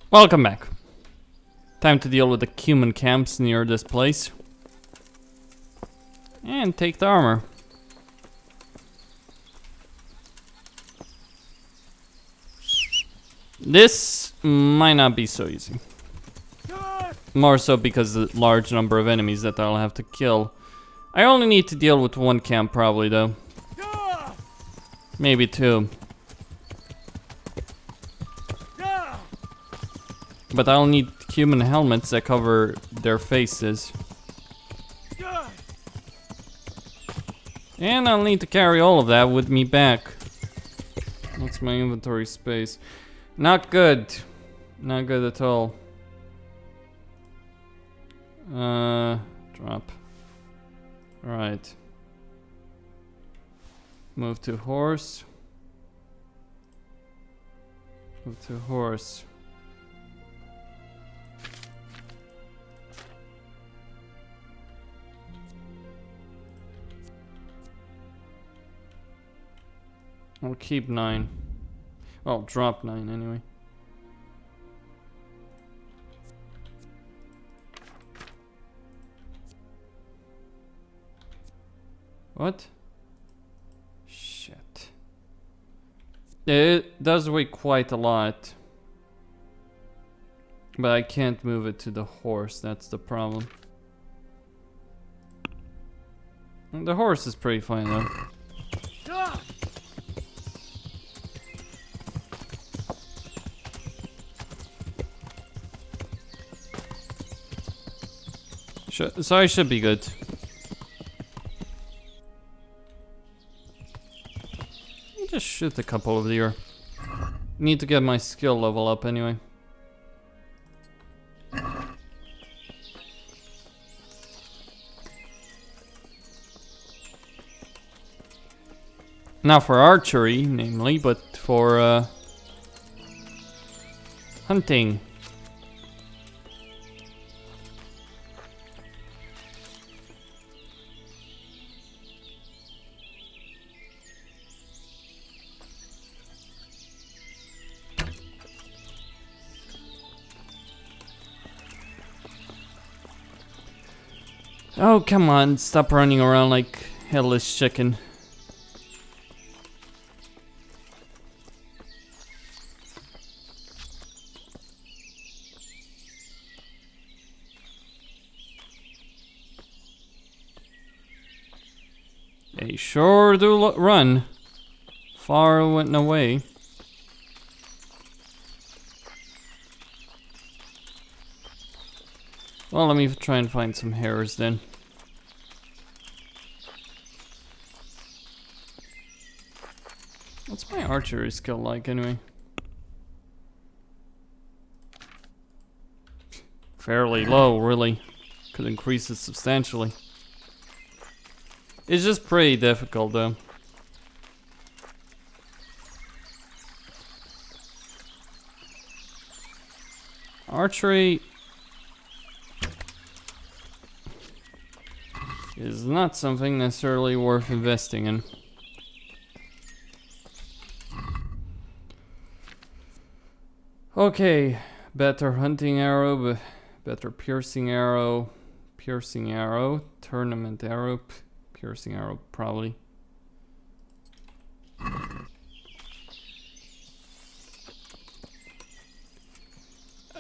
Welcome back. Time to deal with the human camps near this place. And take the armor. This might not be so easy. More so because of the large number of enemies that I'll have to kill. I only need to deal with one camp probably though. Maybe two. But I'll need human helmets that cover their faces. And I'll need to carry all of that with me back. What's my inventory space? Not good. Not good at all. Drop. Alright. Move to horse. Move to horse. I'll keep 9. Well, drop 9 anyway. What? Shit. It does weigh quite a lot. But I can't move it to the horse, that's the problem. The horse is pretty fine though. So I should be good. Just shoot a couple of deer. Need to get my skill level up anyway. Not for archery, namely, but for hunting. Oh, come on, stop running around like headless chicken. They sure do run. Far and away. Well, let me try and find some hares then. What's my archery skill like anyway? Fairly low, really. Could increase it substantially. It's just pretty difficult though. Archery is not something necessarily worth investing in. Okay, better hunting arrow, better piercing arrow, tournament arrow, piercing arrow probably.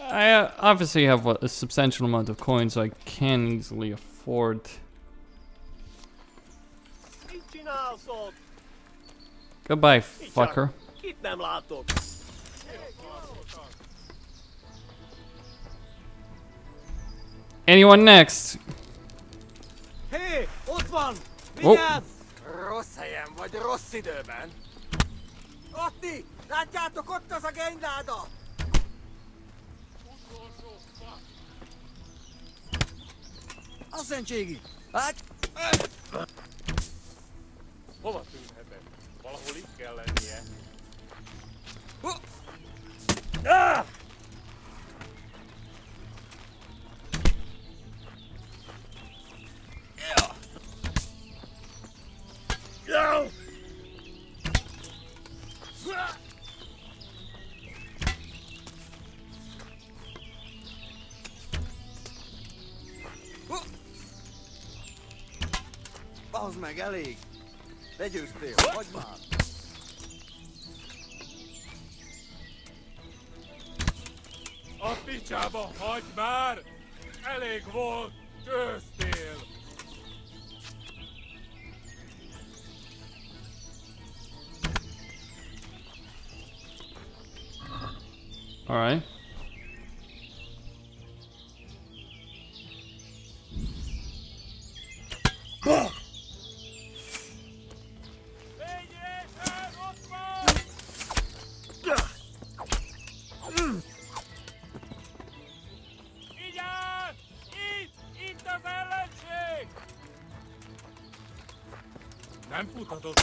I obviously have a substantial amount of coins, so I can easily afford. Goodbye, fucker. Anyone next? Hé, ott van! Oh. Vigyázz! Rossz helyen vagy, rossz időben. Otti, látjátok, ott az a gényláda! A szentségi! Hát... Hova tűnhetett? Valahol itt kell lennie. Ah! Az meg elég. Legyőztél, hagyd már. A picsába hagyd már! Elég volt! Győztél! Alright. Lényésen, ott van! Vigyázz! Itt az ellenség! Nem futhatod!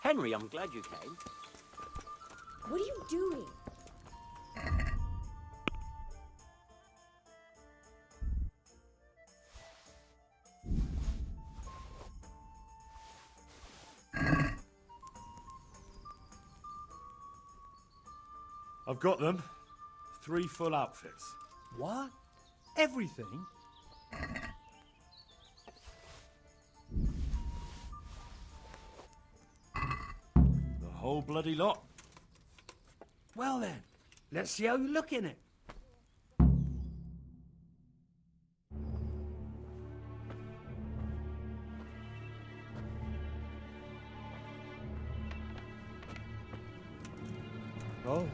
Henry, I'm glad you came. What are you doing? I've got them. 3 full outfits. What? Everything? The whole bloody lot. Well then, let's see how you look in it. Oh.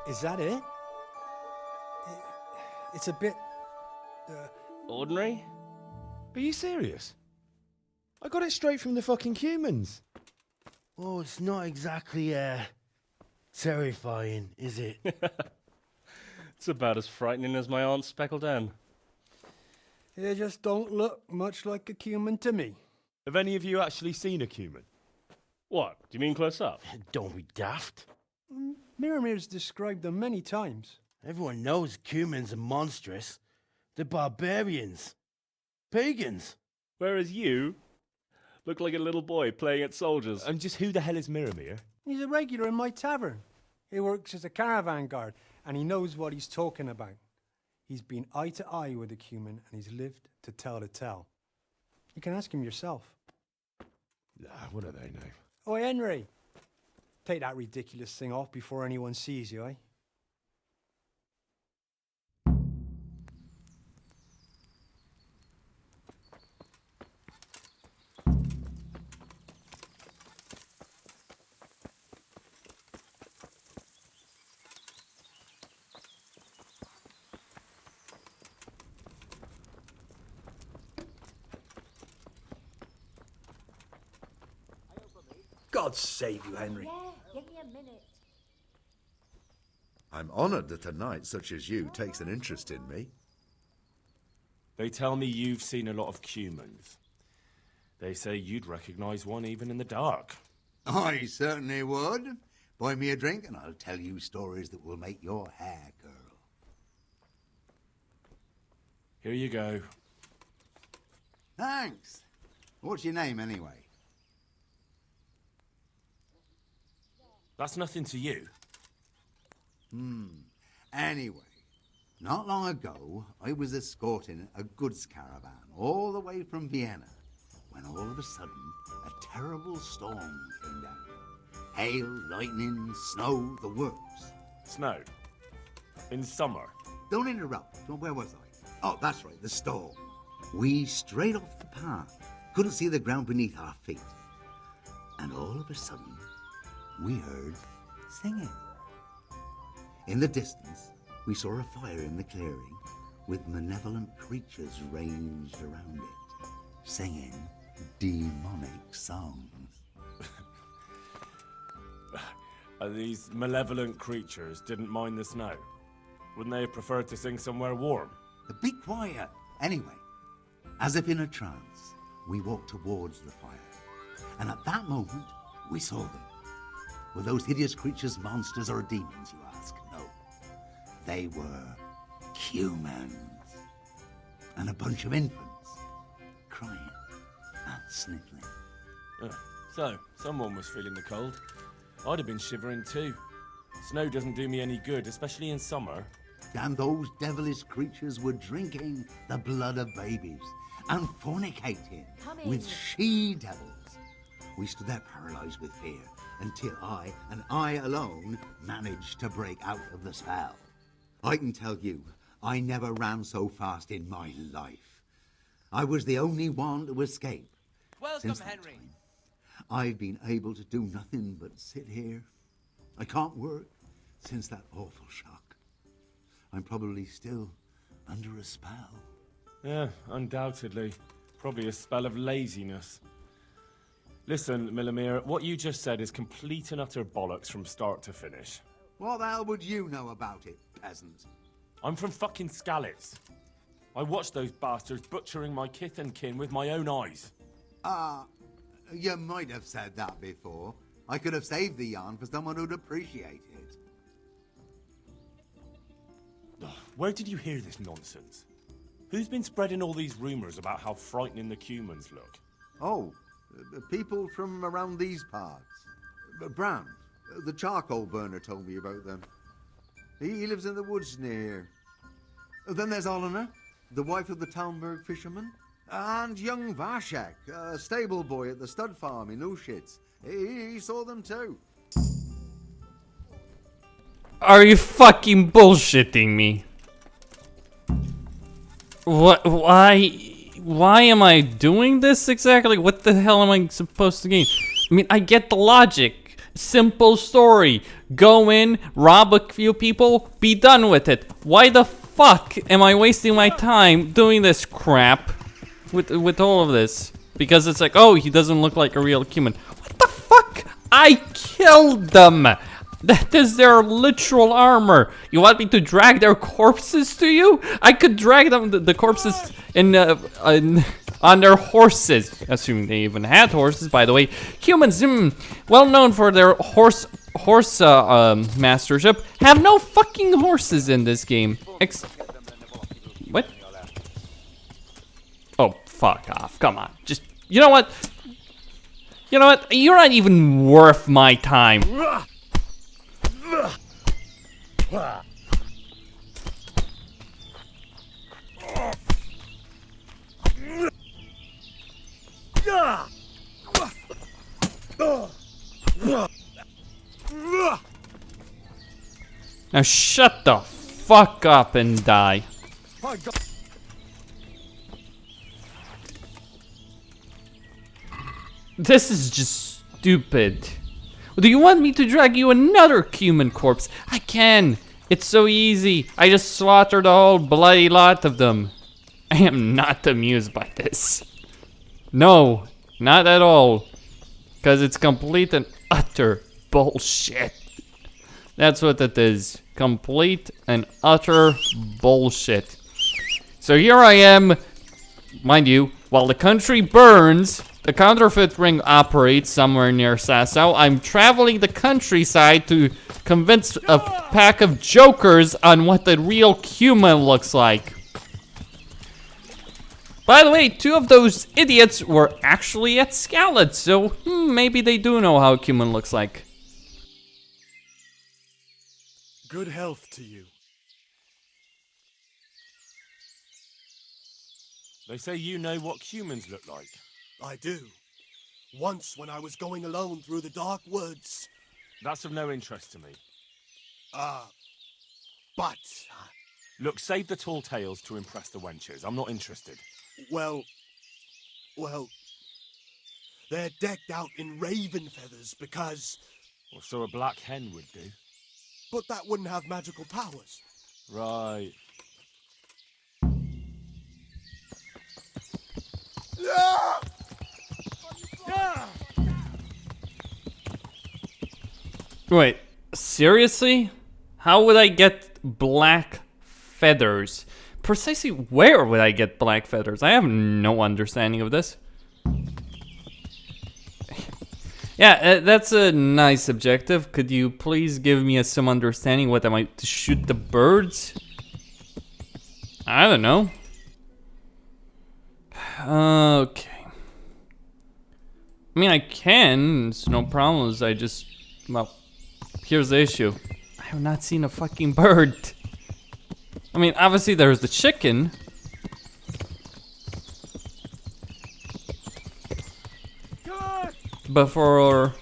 Is that it? It's a bit... Ordinary? Are you serious? I got it straight from the fucking humans. Oh, it's not exactly, terrifying, is it? It's about as frightening as my aunt's speckled hen. They just don't look much like a human to me. Have any of you actually seen a cumin? What? Do you mean close up? Don't be daft. Miramir's described them many times. Everyone knows humans are monstrous. They're barbarians. Pagans. Whereas you look like a little boy playing at soldiers. And just who the hell is Miramir? He's a regular in my tavern. He works as a caravan guard, and he knows what he's talking about. He's been eye to eye with a human, and he's lived to tell the tale. You can ask him yourself. Nah, what do they know? Oi, Henry. Take that ridiculous thing off before anyone sees you, eh? God save you, Henry. Yeah, give me a minute. I'm honoured that a knight such as you takes an interest in me. They tell me you've seen a lot of humans. They say you'd recognize one even in the dark. I certainly would. Buy me a drink and I'll tell you stories that will make your hair curl. Here you go. Thanks. What's your name anyway? That's nothing to you. Anyway, not long ago, I was escorting a goods caravan all the way from Vienna when all of a sudden a terrible storm came down. Hail, lightning, snow, the works. Snow. In summer. Don't interrupt. Where was I? Oh, that's right, the storm. We strayed off the path. Couldn't see the ground beneath our feet. And all of a sudden, we heard singing. In the distance, we saw a fire in the clearing with malevolent creatures ranged around it, singing demonic songs. These malevolent creatures didn't mind the snow. Wouldn't they have preferred to sing somewhere warm? Be quiet. Anyway, as if in a trance, we walked towards the fire. And at that moment, we saw them. Were those hideous creatures monsters or demons, you ask? No. They were humans. And a bunch of infants, crying and sniffling. So, someone was feeling the cold. I'd have been shivering too. Snow doesn't do me any good, especially in summer. And those devilish creatures were drinking the blood of babies and fornicating with she-devils. We stood there paralyzed with fear until I, and I alone, managed to break out of the spell. I can tell you, I never ran so fast in my life. I was the only one to escape. Welcome, Since that Henry. time, I've been able to do nothing but sit here. I can't work since that awful shock. I'm probably still under a spell. Yeah, undoubtedly. Probably a spell of laziness. Listen, Milamir, what you just said is complete and utter bollocks from start to finish. What the hell would you know about it, peasant? I'm from fucking Skalitz. I watched those bastards butchering my kith and kin with my own eyes. You might have said that before. I could have saved the yarn for someone who'd appreciate it. Where did you hear this nonsense? Who's been spreading all these rumours about how frightening the humans look? Oh, people from around these parts. Brand, the charcoal burner, told me about them. He lives in the woods near here. Then there's Olener, the wife of the Talmberg fisherman. And young Vashek, a stable boy at the stud farm in Ushitz. He saw them too. Are you fucking bullshitting me? What? Why am I doing this exactly? What the hell am I supposed to gain? I mean, I get the logic. Simple story. Go in, rob a few people, be done with it. Why the fuck am I wasting my time doing this crap with all of this? Because it's like, oh, he doesn't look like a real human. What the fuck? I killed them. That is their literal armor. You want me to drag their corpses to you? I could drag them, the corpses, on their horses. Assuming they even had horses, by the way. Humans, well known for their horse horse mastership have no fucking horses in this game. What? Oh, fuck off. Come on. Just, you know what? You know what? You're not even worth my time. Now shut the fuck up and die. This is just stupid. Do you want me to drag you another human corpse? I can. It's so easy. I just slaughtered a whole bloody lot of them. I am not amused by this. No, not at all. Because it's complete and utter bullshit. That's what it is. Complete and utter bullshit. So here I am, mind you, while the country burns, the counterfeit ring operates somewhere near Sasau. I'm traveling the countryside to convince a pack of jokers on what the real human looks like. By the way, 2 of those idiots were actually at Scarlet, so maybe they do know how a human looks like. Good health to you. They say you know what humans look like. I do. Once when I was going alone through the dark woods. That's of no interest to me. But... Look, save the tall tales to impress the wenches. I'm not interested. Well, they're decked out in raven feathers because... Well, so a black hen would do. But that wouldn't have magical powers. Right. Wait, seriously? How would I get black feathers? Precisely where would I get black feathers? I have no understanding of this. Yeah, that's a nice objective. Could you please give me some understanding? What am I, to shoot the birds? I don't know. Okay. I mean, I can. It's no problems. I just, well, here's the issue. I have not seen a fucking bird. I mean, obviously there's the chicken. But for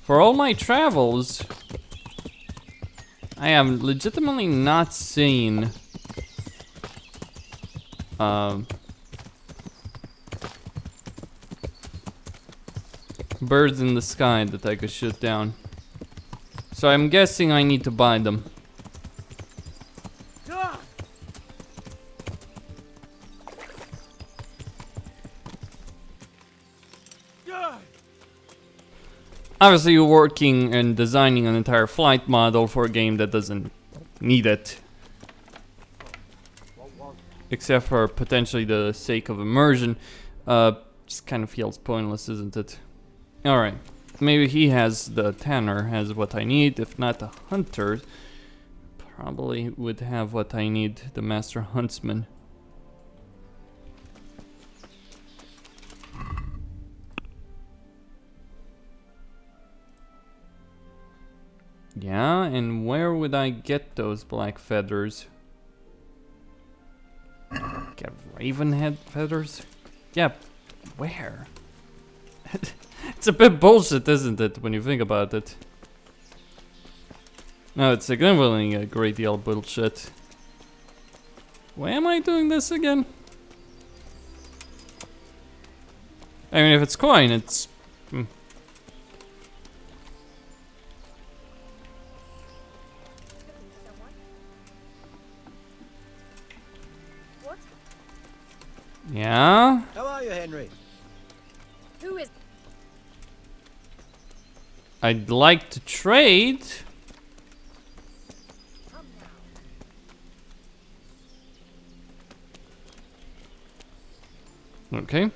all my travels, I have legitimately not seen birds in the sky that I could shoot down. So I'm guessing I need to buy them. Obviously, you're working and designing an entire flight model for a game that doesn't need it. Except for potentially the sake of immersion. Just kind of feels pointless, isn't it? Alright. Maybe he has, the Tanner has what I need. If not, the Hunter probably would have what I need. The Master Huntsman. Yeah, and where would I get those black feathers? Get raven head feathers? Yeah, where? It's a bit bullshit, isn't it, when you think about it? No, it's significantly a great deal of bullshit. Why am I doing this again? I mean, if it's coin, it's... Yeah? How are you, Henry? Who is? I'd like to trade. Okay.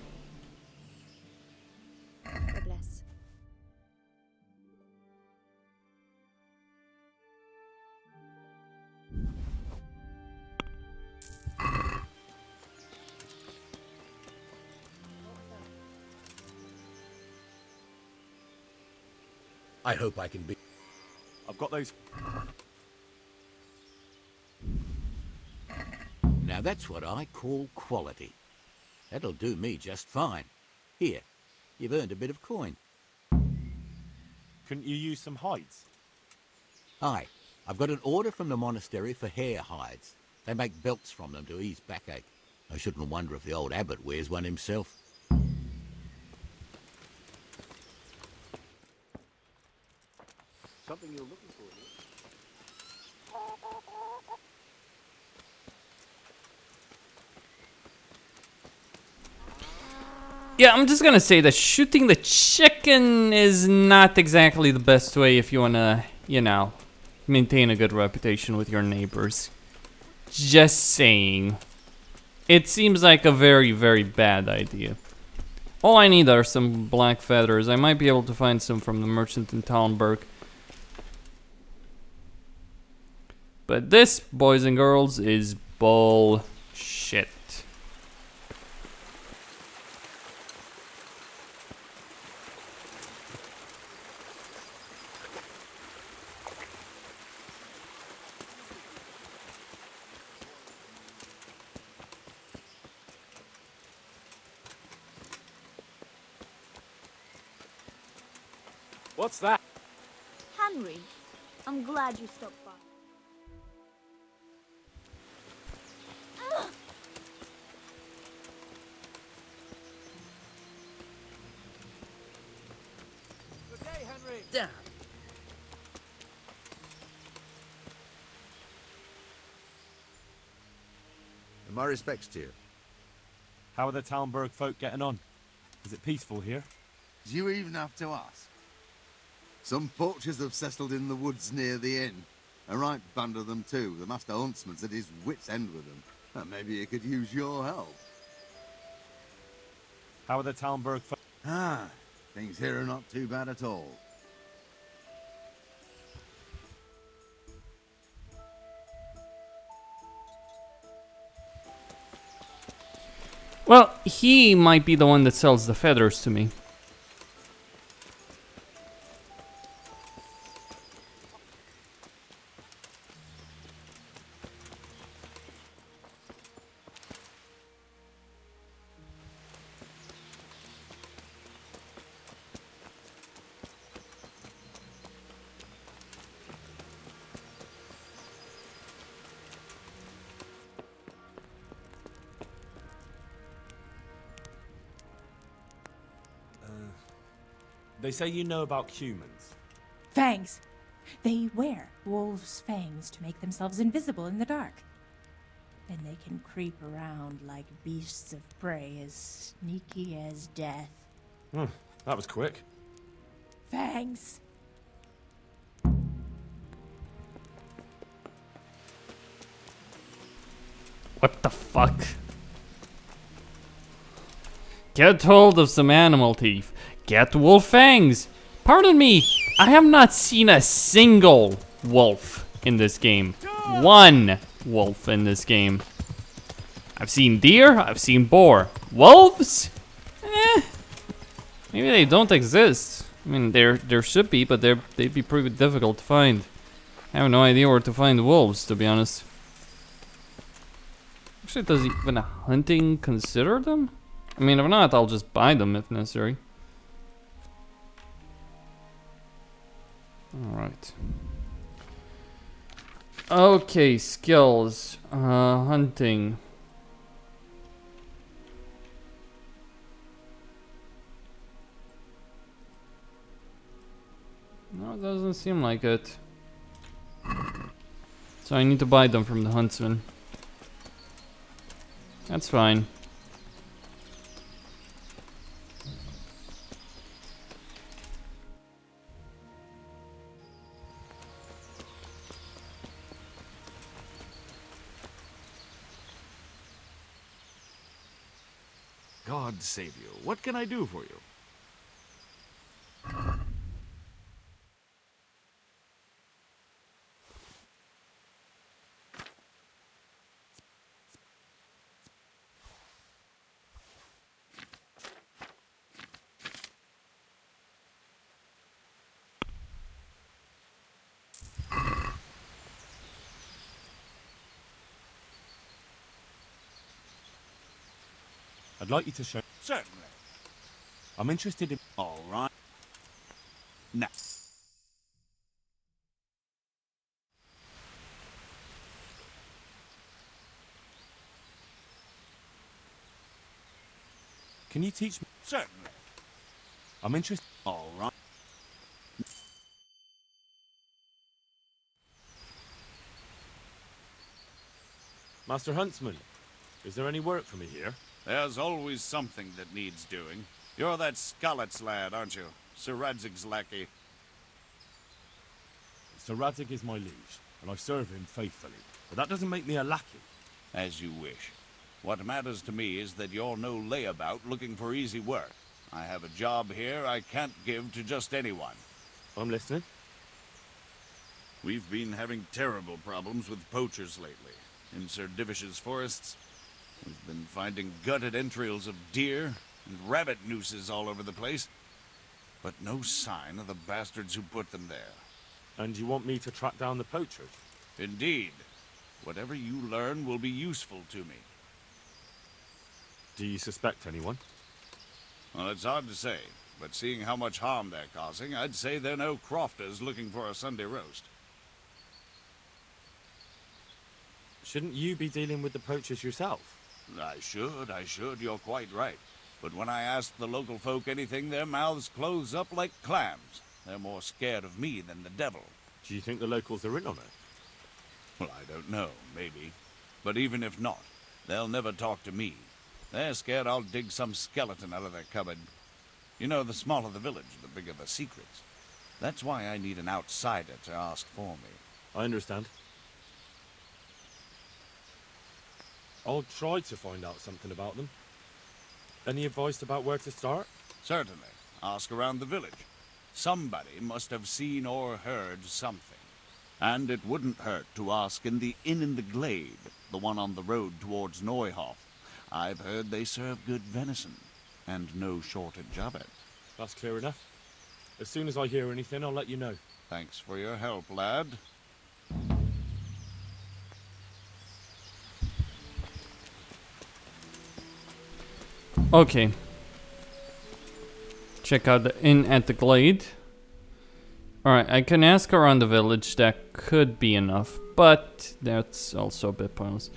I hope I can be. I've got those. Now that's what I call quality. That'll do me just fine. Here, you've earned a bit of coin. Couldn't you use some hides? Aye, I've got an order from the monastery for hare hides. They make belts from them to ease backache. I shouldn't wonder if the old abbot wears one himself. Something you're looking for here. Yeah, I'm just gonna say that shooting the chicken is not exactly the best way if you wanna, you know, maintain a good reputation with your neighbors. Just saying. It seems like a very, very bad idea. All I need are some black feathers. I might be able to find some from the merchant in Talmberg. But this, boys and girls, is bullshit. What's that? Henry, I'm glad you stopped by. Good day, Henry. Damn. And my respects to you. How are the Talmberg folk getting on? Is it peaceful here? Do you even have to ask? Some poachers have settled in the woods near the inn. A right band of them too. The master huntsman's at his wit's end with them. And maybe he could use your help. How are the Talmberg folk? Ah, things here are not too bad at all. Well, he might be the one that sells the feathers to me. They say you know about humans. Fangs. They wear wolves' fangs to make themselves invisible in the dark. And they can creep around like beasts of prey as sneaky as death. That was quick. Fangs. What the fuck? Get hold of some animal teeth. Get wolf fangs. Pardon me, I have not seen a single wolf in this game. One wolf in this game. I've seen deer, I've seen boar. Wolves? Maybe they don't exist. I mean, there should be, but they'd be pretty difficult to find. I have no idea where to find wolves, to be honest. Actually, does even hunting consider them? I mean, if not, I'll just buy them if necessary. Alright. Okay, skills. Hunting. No, it doesn't seem like it. So I need to buy them from the huntsman. That's fine. God save you. What can I do for you? I'd like you to show... Certainly. I'm interested in... All right. Now. Can you teach me? Certainly. I'm interested... All right. Master Huntsman, is there any work for me here? There's always something that needs doing. You're that Scarlet's lad, aren't you? Sir Radzig's lackey. Sir Radzig is my liege, and I serve him faithfully. But that doesn't make me a lackey. As you wish. What matters to me is that you're no layabout looking for easy work. I have a job here I can't give to just anyone. I'm listening. We've been having terrible problems with poachers lately. In Sir Divish's forests, we've been finding gutted entrails of deer and rabbit nooses all over the place. But no sign of the bastards who put them there. And you want me to track down the poachers? Indeed. Whatever you learn will be useful to me. Do you suspect anyone? Well, it's hard to say, but seeing how much harm they're causing, I'd say they're no crofters looking for a Sunday roast. Shouldn't you be dealing with the poachers yourself? I should, you're quite right. But when I ask the local folk anything, their mouths close up like clams. They're more scared of me than the devil. Do you think the locals are in on it? Well, I don't know, maybe. But even if not, they'll never talk to me. They're scared I'll dig some skeleton out of their cupboard. You know, the smaller the village, the bigger the secrets. That's why I need an outsider to ask for me. I understand. I'll try to find out something about them. Any advice about where to start? Certainly. Ask around the village. Somebody must have seen or heard something. And it wouldn't hurt to ask in the inn in the glade, the one on the road towards Neuhof. I've heard they serve good venison, and no shortage of it. That's clear enough. As soon as I hear anything, I'll let you know. Thanks for your help, lad. Okay. Check out the inn at the glade. Alright, I can ask around the village. That could be enough, but that's also a bit pointless.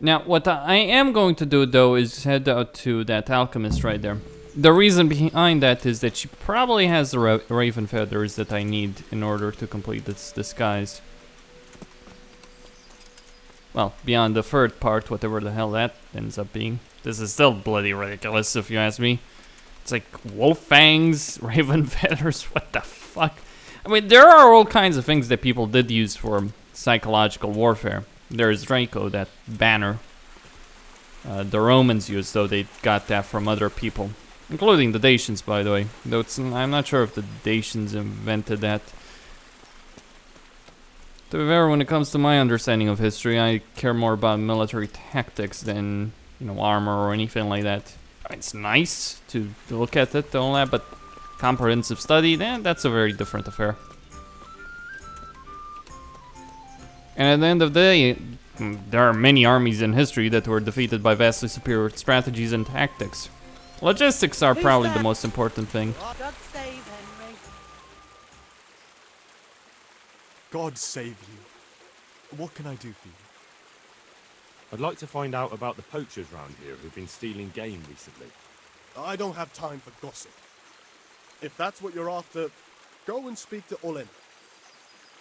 Now, what I am going to do, though, is head out to that alchemist right there. The reason behind that is that she probably has the raven feathers that I need in order to complete this disguise. Well, beyond the third part, whatever the hell that ends up being. This is still bloody ridiculous, if you ask me. It's like wolf fangs, raven feathers, what the fuck? I mean, there are all kinds of things that people did use for psychological warfare. There's Draco, that banner. The Romans used, though they got that from other people. Including the Dacians, by the way. Though I'm not sure if the Dacians invented that. To be fair, when it comes to my understanding of history, I care more about military tactics than, you know, armor or anything like that. It's nice to look at it, all that, but comprehensive study, that's a very different affair. And at the end of the day, there are many armies in history that were defeated by vastly superior strategies and tactics. Logistics are probably the most important thing. God save Henry. God save you. What can I do for you? I'd like to find out about the poachers round here who've been stealing game recently. I don't have time for gossip. If that's what you're after, go and speak to Olin.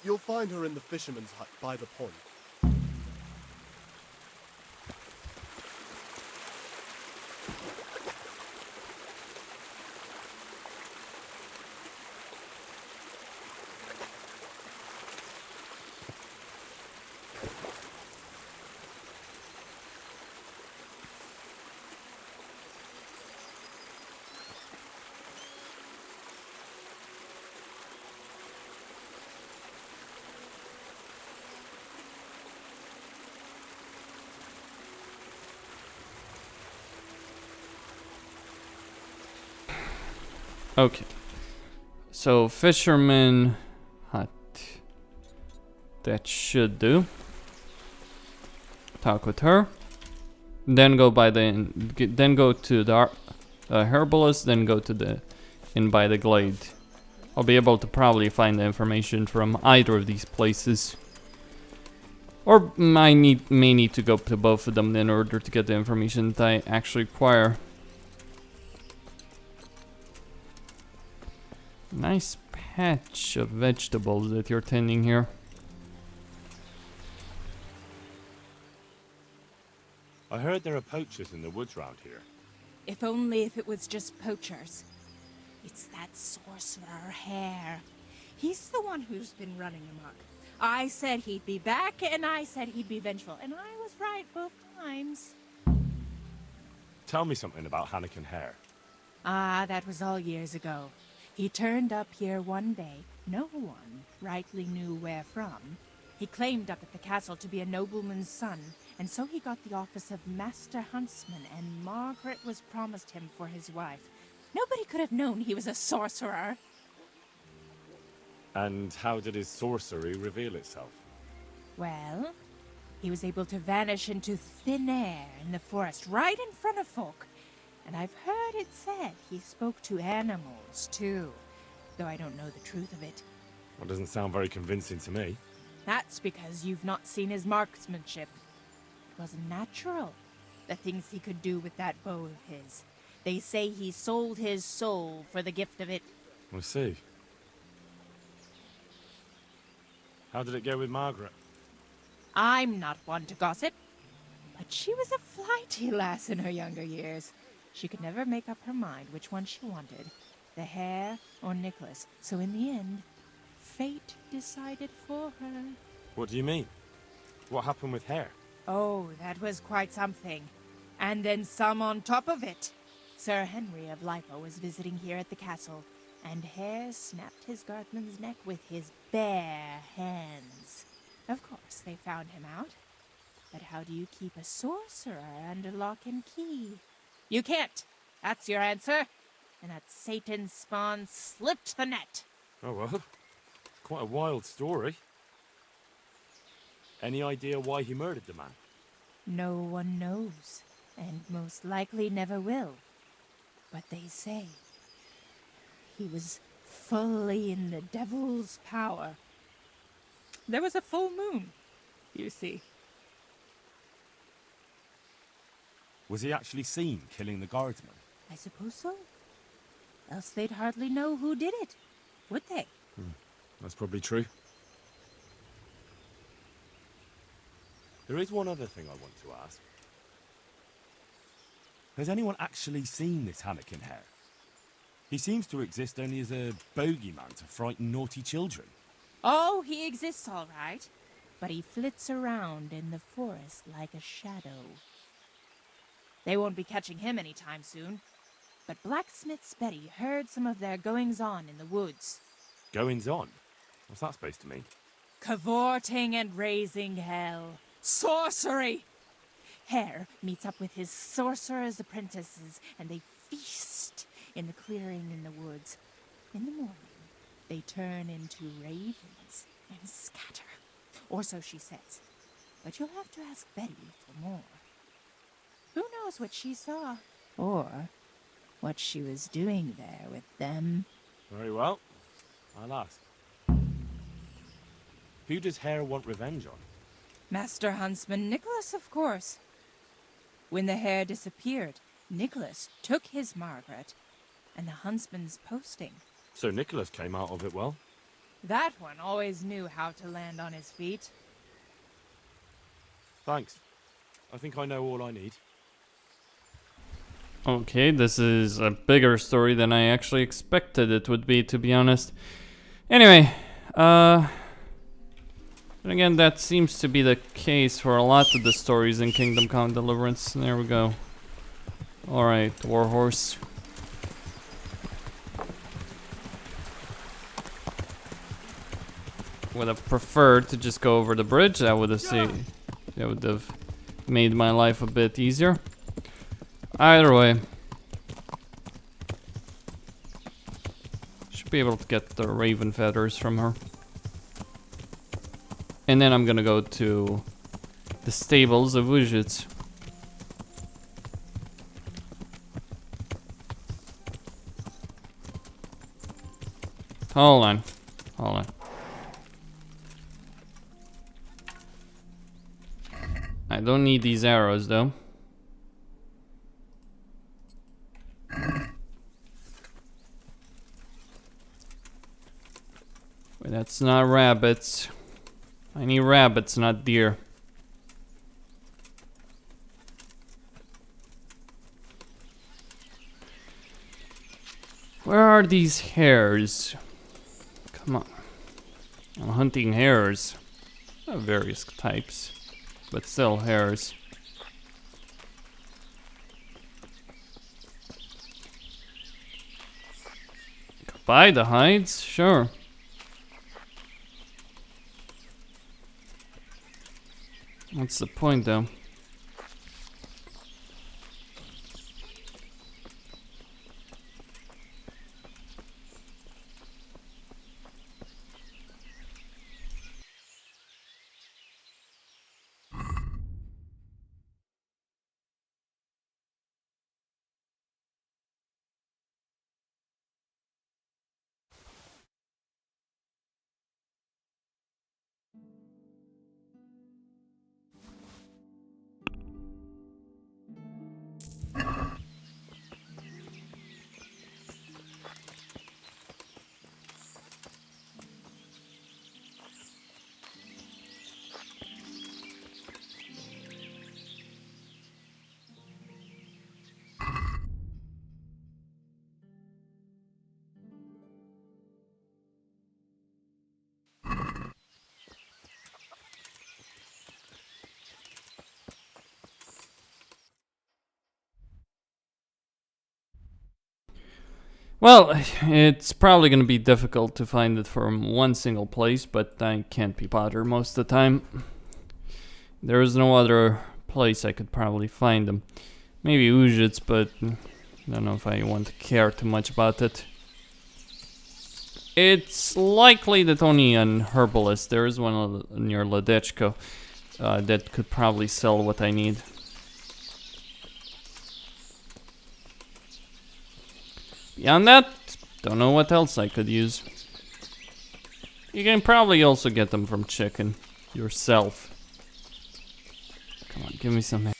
You'll find her in the fisherman's hut by the pond. Okay. So, fisherman hut. That should do. Talk with her. then go by the then go to the herbalist, then go to the inn by the glade. I'll be able to probably find the information from either of these places. Or I may need to go to both of them in order to get the information that I actually require. Nice patch of vegetables that you're tending here. I heard there are poachers in the woods round here. If only if it was just poachers. It's that sorcerer Hare. He's the one who's been running amok. I said he'd be back, and I said he'd be vengeful, and I was right both times. Tell me something about Hanekin Hare. Ah, that was all years ago. He turned up here one day. No one rightly knew where from. He claimed up at the castle to be a nobleman's son, and so he got the office of Master Huntsman, and Margaret was promised him for his wife. Nobody could have known he was a sorcerer. And how did his sorcery reveal itself? Well, he was able to vanish into thin air in the forest right in front of folk. And I've heard it said he spoke to animals, too. Though I don't know the truth of it. Well, doesn't sound very convincing to me. That's because you've not seen his marksmanship. It wasn't natural, the things he could do with that bow of his. They say he sold his soul for the gift of it. I see. How did it go with Margaret? I'm not one to gossip, but she was a flighty lass in her younger years. She could never make up her mind which one she wanted, the Hare or Nicholas. So in the end, fate decided for her. What do you mean? What happened with Hare? Oh, that was quite something. And then some on top of it. Sir Henry of Lipo was visiting here at the castle, and Hare snapped his guardsman's neck with his bare hands. Of course, they found him out. But how do you keep a sorcerer under lock and key? You can't. That's your answer. And that Satan spawn slipped the net. Oh well, quite a wild story. Any idea why he murdered the man? No one knows, and most likely never will. But they say he was fully in the devil's power. There was a full moon, you see. Was he actually seen killing the guardsman? I suppose so. Else they'd hardly know who did it, would they? That's probably true. There is one other thing I want to ask. Has anyone actually seen this Hanekin Hare? He seems to exist only as a bogeyman to frighten naughty children. Oh, he exists all right. But he flits around in the forest like a shadow. They won't be catching him anytime soon. But Blacksmith's Betty heard some of their goings-on in the woods. Goings-on? What's that supposed to mean? Cavorting and raising hell. Sorcery! Hare meets up with his sorcerer's apprentices, and they feast in the clearing in the woods. In the morning, they turn into ravens and scatter. Or so she says. But you'll have to ask Betty for more. Who knows what she saw? Or what she was doing there with them. Very well. I'll ask. Who does Hare want revenge on? Master Huntsman Nicholas, of course. When the Hare disappeared, Nicholas took his Margaret and the huntsman's posting. So Nicholas came out of it well? That one always knew how to land on his feet. Thanks. I think I know all I need. Okay, this is a bigger story than I actually expected it would be, to be honest. Anyway, and again, that seems to be the case for a lot of the stories in Kingdom Come Deliverance. There we go. Alright, Warhorse. Would have preferred to just go over the bridge. That would have made my life a bit easier. Either way, should be able to get the raven feathers from her. And then I'm gonna go to the stables of Ujits. Hold on. Hold on. I don't need these arrows though. Wait, that's not rabbits. I need rabbits, not deer. Where are these hares? Come on. I'm hunting hares. Of various types, but still hares. Buy the hides? Sure. What's the point though? Well, it's probably gonna be difficult to find it from one single place, but I can't be bothered most of the time. There is no other place I could probably find them. Maybe Ujits, but I don't know if I want to care too much about it. It's likely that only an herbalist, there is one near Ladechko, that could probably sell what I need. Beyond that, don't know what else I could use. You can probably also get them from chicken yourself. Come on, give me some.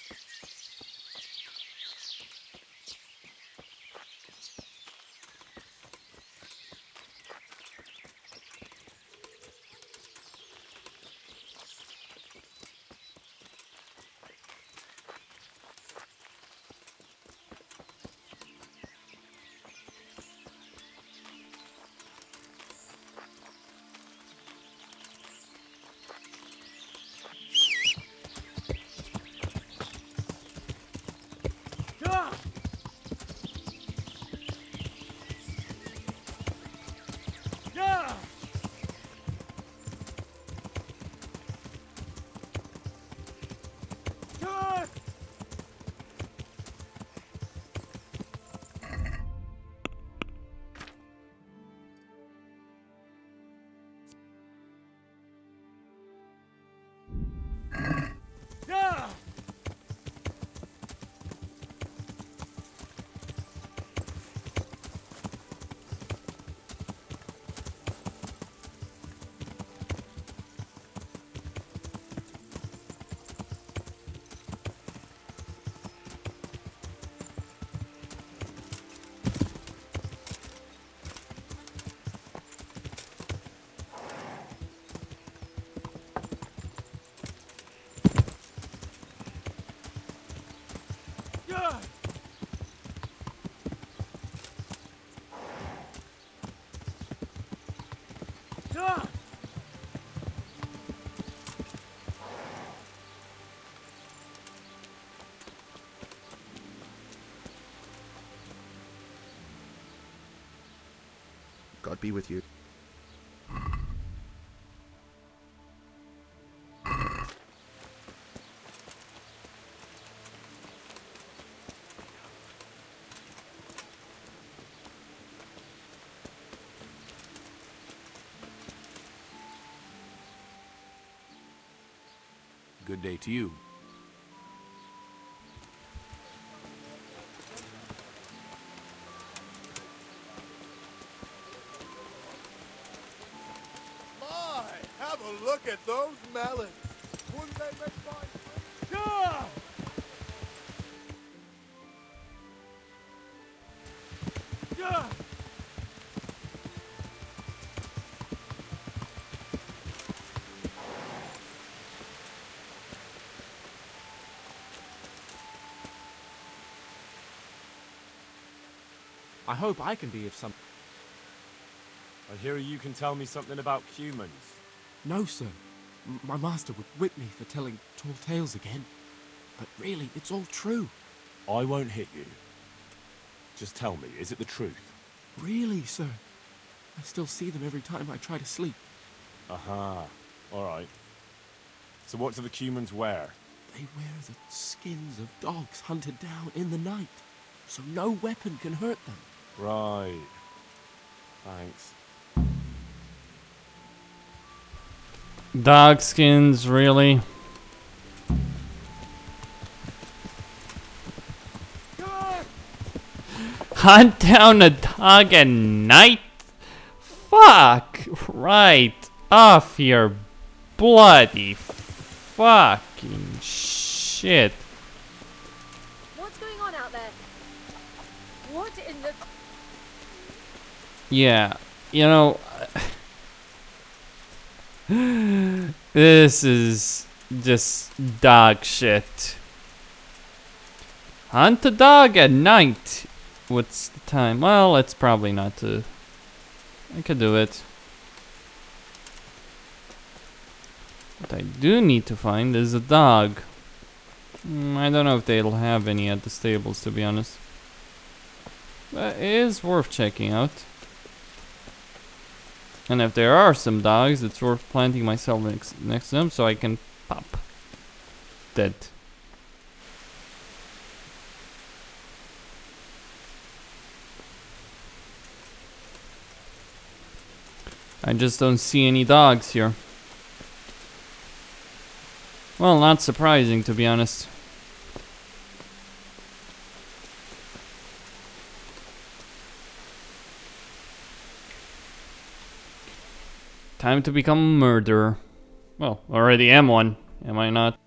God be with you. Good day to you. But look at those melons. Wouldn't they make fine fruit? I hope I can be of some... I hear you can tell me something about humans. No, sir. My master would whip me for telling tall tales again. But really, it's all true. I won't hit you. Just tell me, is it the truth? Really, sir. I still see them every time I try to sleep. Aha. Alright. So what do the humans wear? They wear the skins of dogs hunted down in the night, so no weapon can hurt them. Right. Thanks. Dog skins, really? Hunt down a dog at night? Fuck! Right off your bloody fucking shit. What's going on out there? What in the... Yeah, you know... This is just dog shit. Hunt a dog at night. What's the time? Well, it's probably not to... I could do it. What I do need to find is a dog. I don't know if they'll have any at the stables, to be honest. But it is worth checking out. And if there are some dogs, it's worth planting myself next to them so I can pop. Dead. I just don't see any dogs here. Well, not surprising, to be honest. Time to become a murderer. Well, already am one, am I not?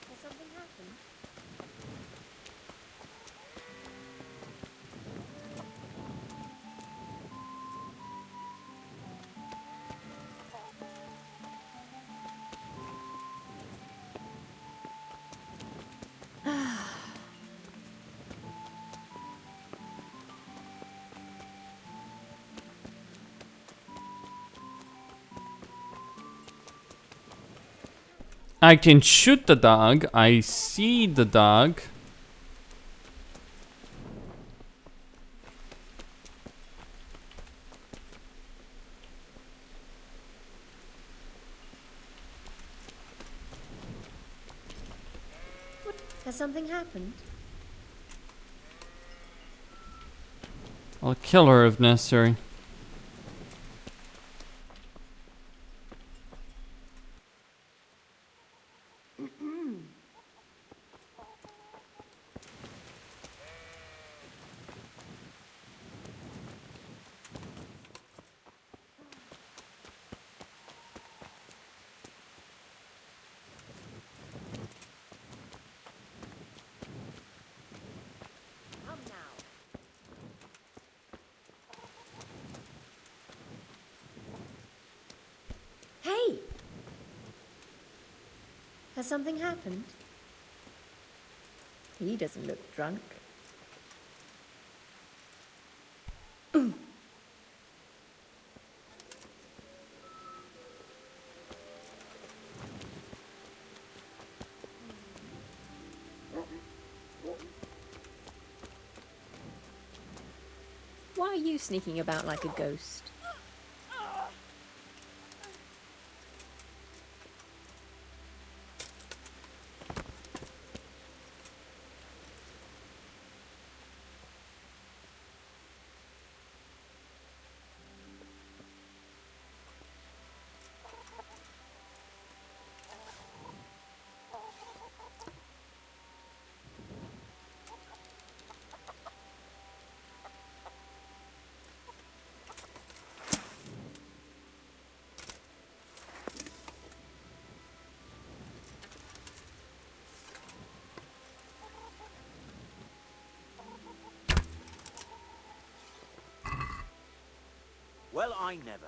Has something happened? I can shoot the dog. I see the dog. Has something happened? I'll kill her if necessary. Hey! Has something happened? He doesn't look drunk. Why are you sneaking about like a ghost? Well, I never.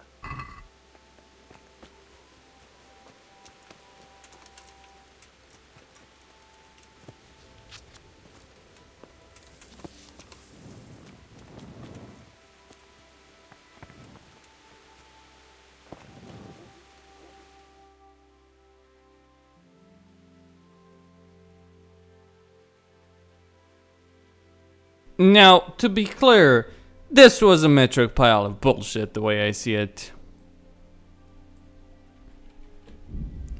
Now, to be clear, this was a metric pile of bullshit the way I see it.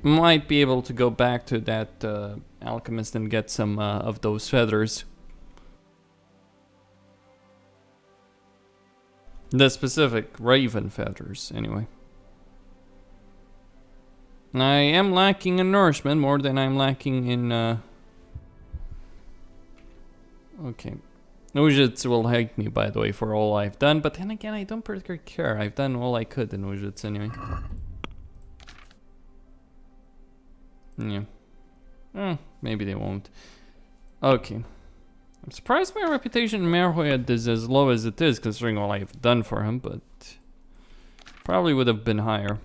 Might be able to go back to that alchemist and get some of those feathers. The specific raven feathers, anyway. I am lacking in nourishment more than I'm lacking in... Okay. Ujits will hate me, by the way, for all I've done, but then again, I don't particularly care. I've done all I could in Ujits anyway. Yeah. Maybe they won't. Okay. I'm surprised my reputation in Merhoyad is as low as it is, considering all I've done for him, but... probably would have been higher.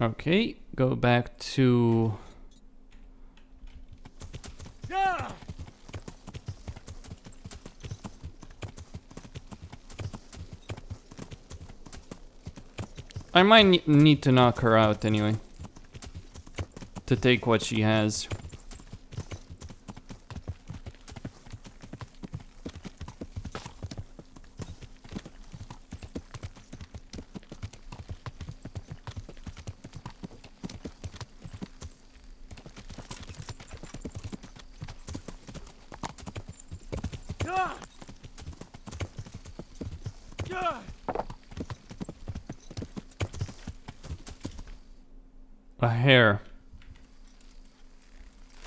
Okay, go back to... I might need to knock her out anyway. To take what she has. A hare.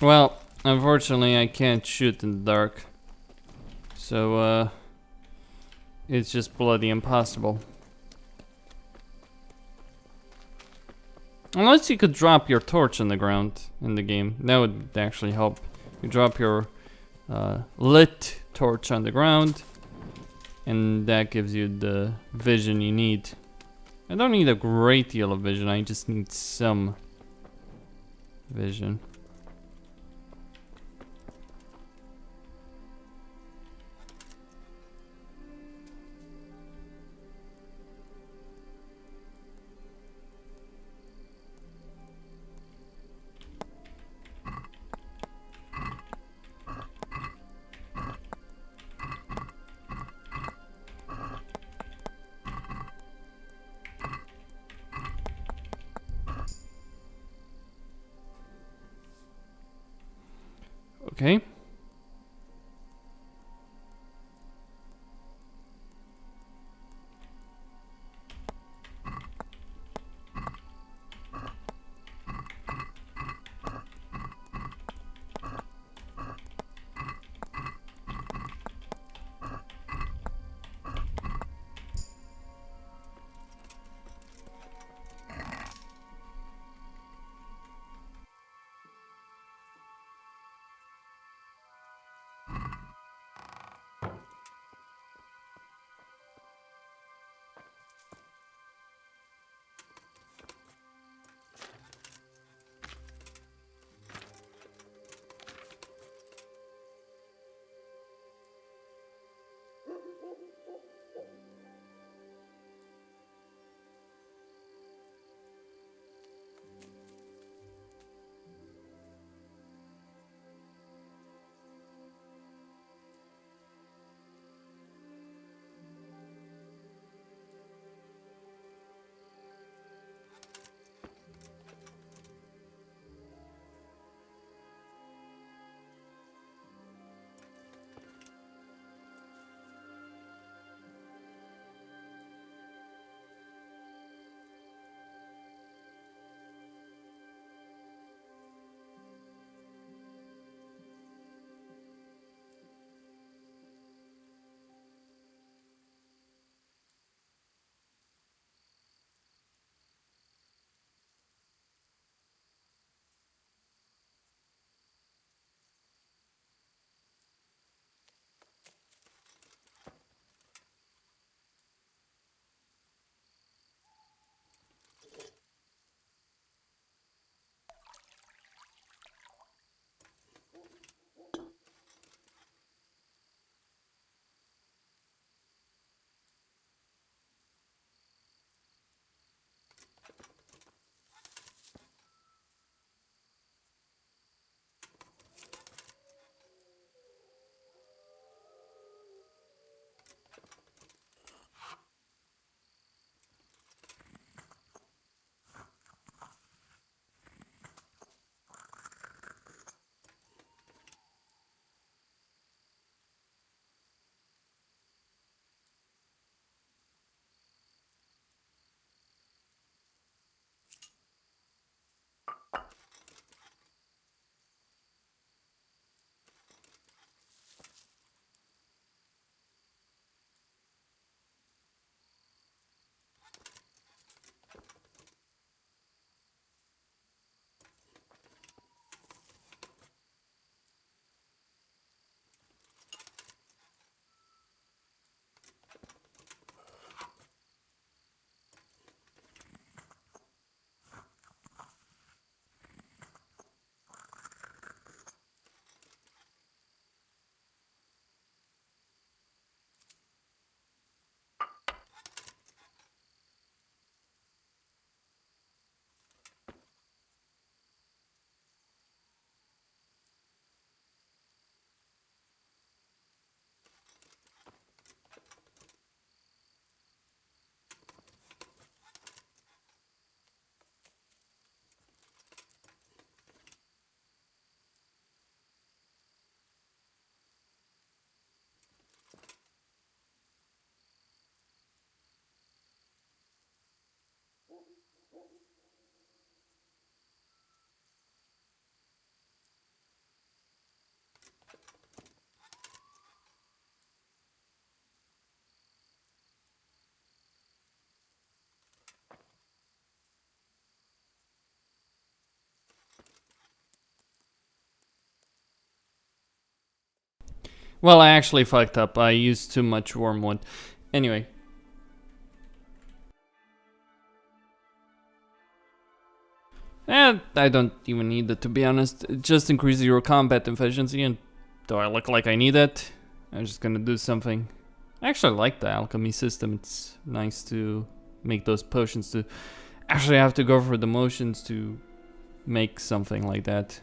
Well, unfortunately I can't shoot in the dark. So, it's just bloody impossible. Unless you could drop your torch on the ground in the game. That would actually help. You drop your lit torch on the ground, and that gives you the vision you need. I don't need a great deal of vision, I just need some vision. Okay. Well, I actually fucked up. I used too much wormwood. Anyway. And I don't even need it, to be honest. It just increases your combat efficiency, and do I look like I need it? I'm just gonna do something. I actually like the alchemy system. It's nice to make those potions to actually have to go through the motions to make something like that.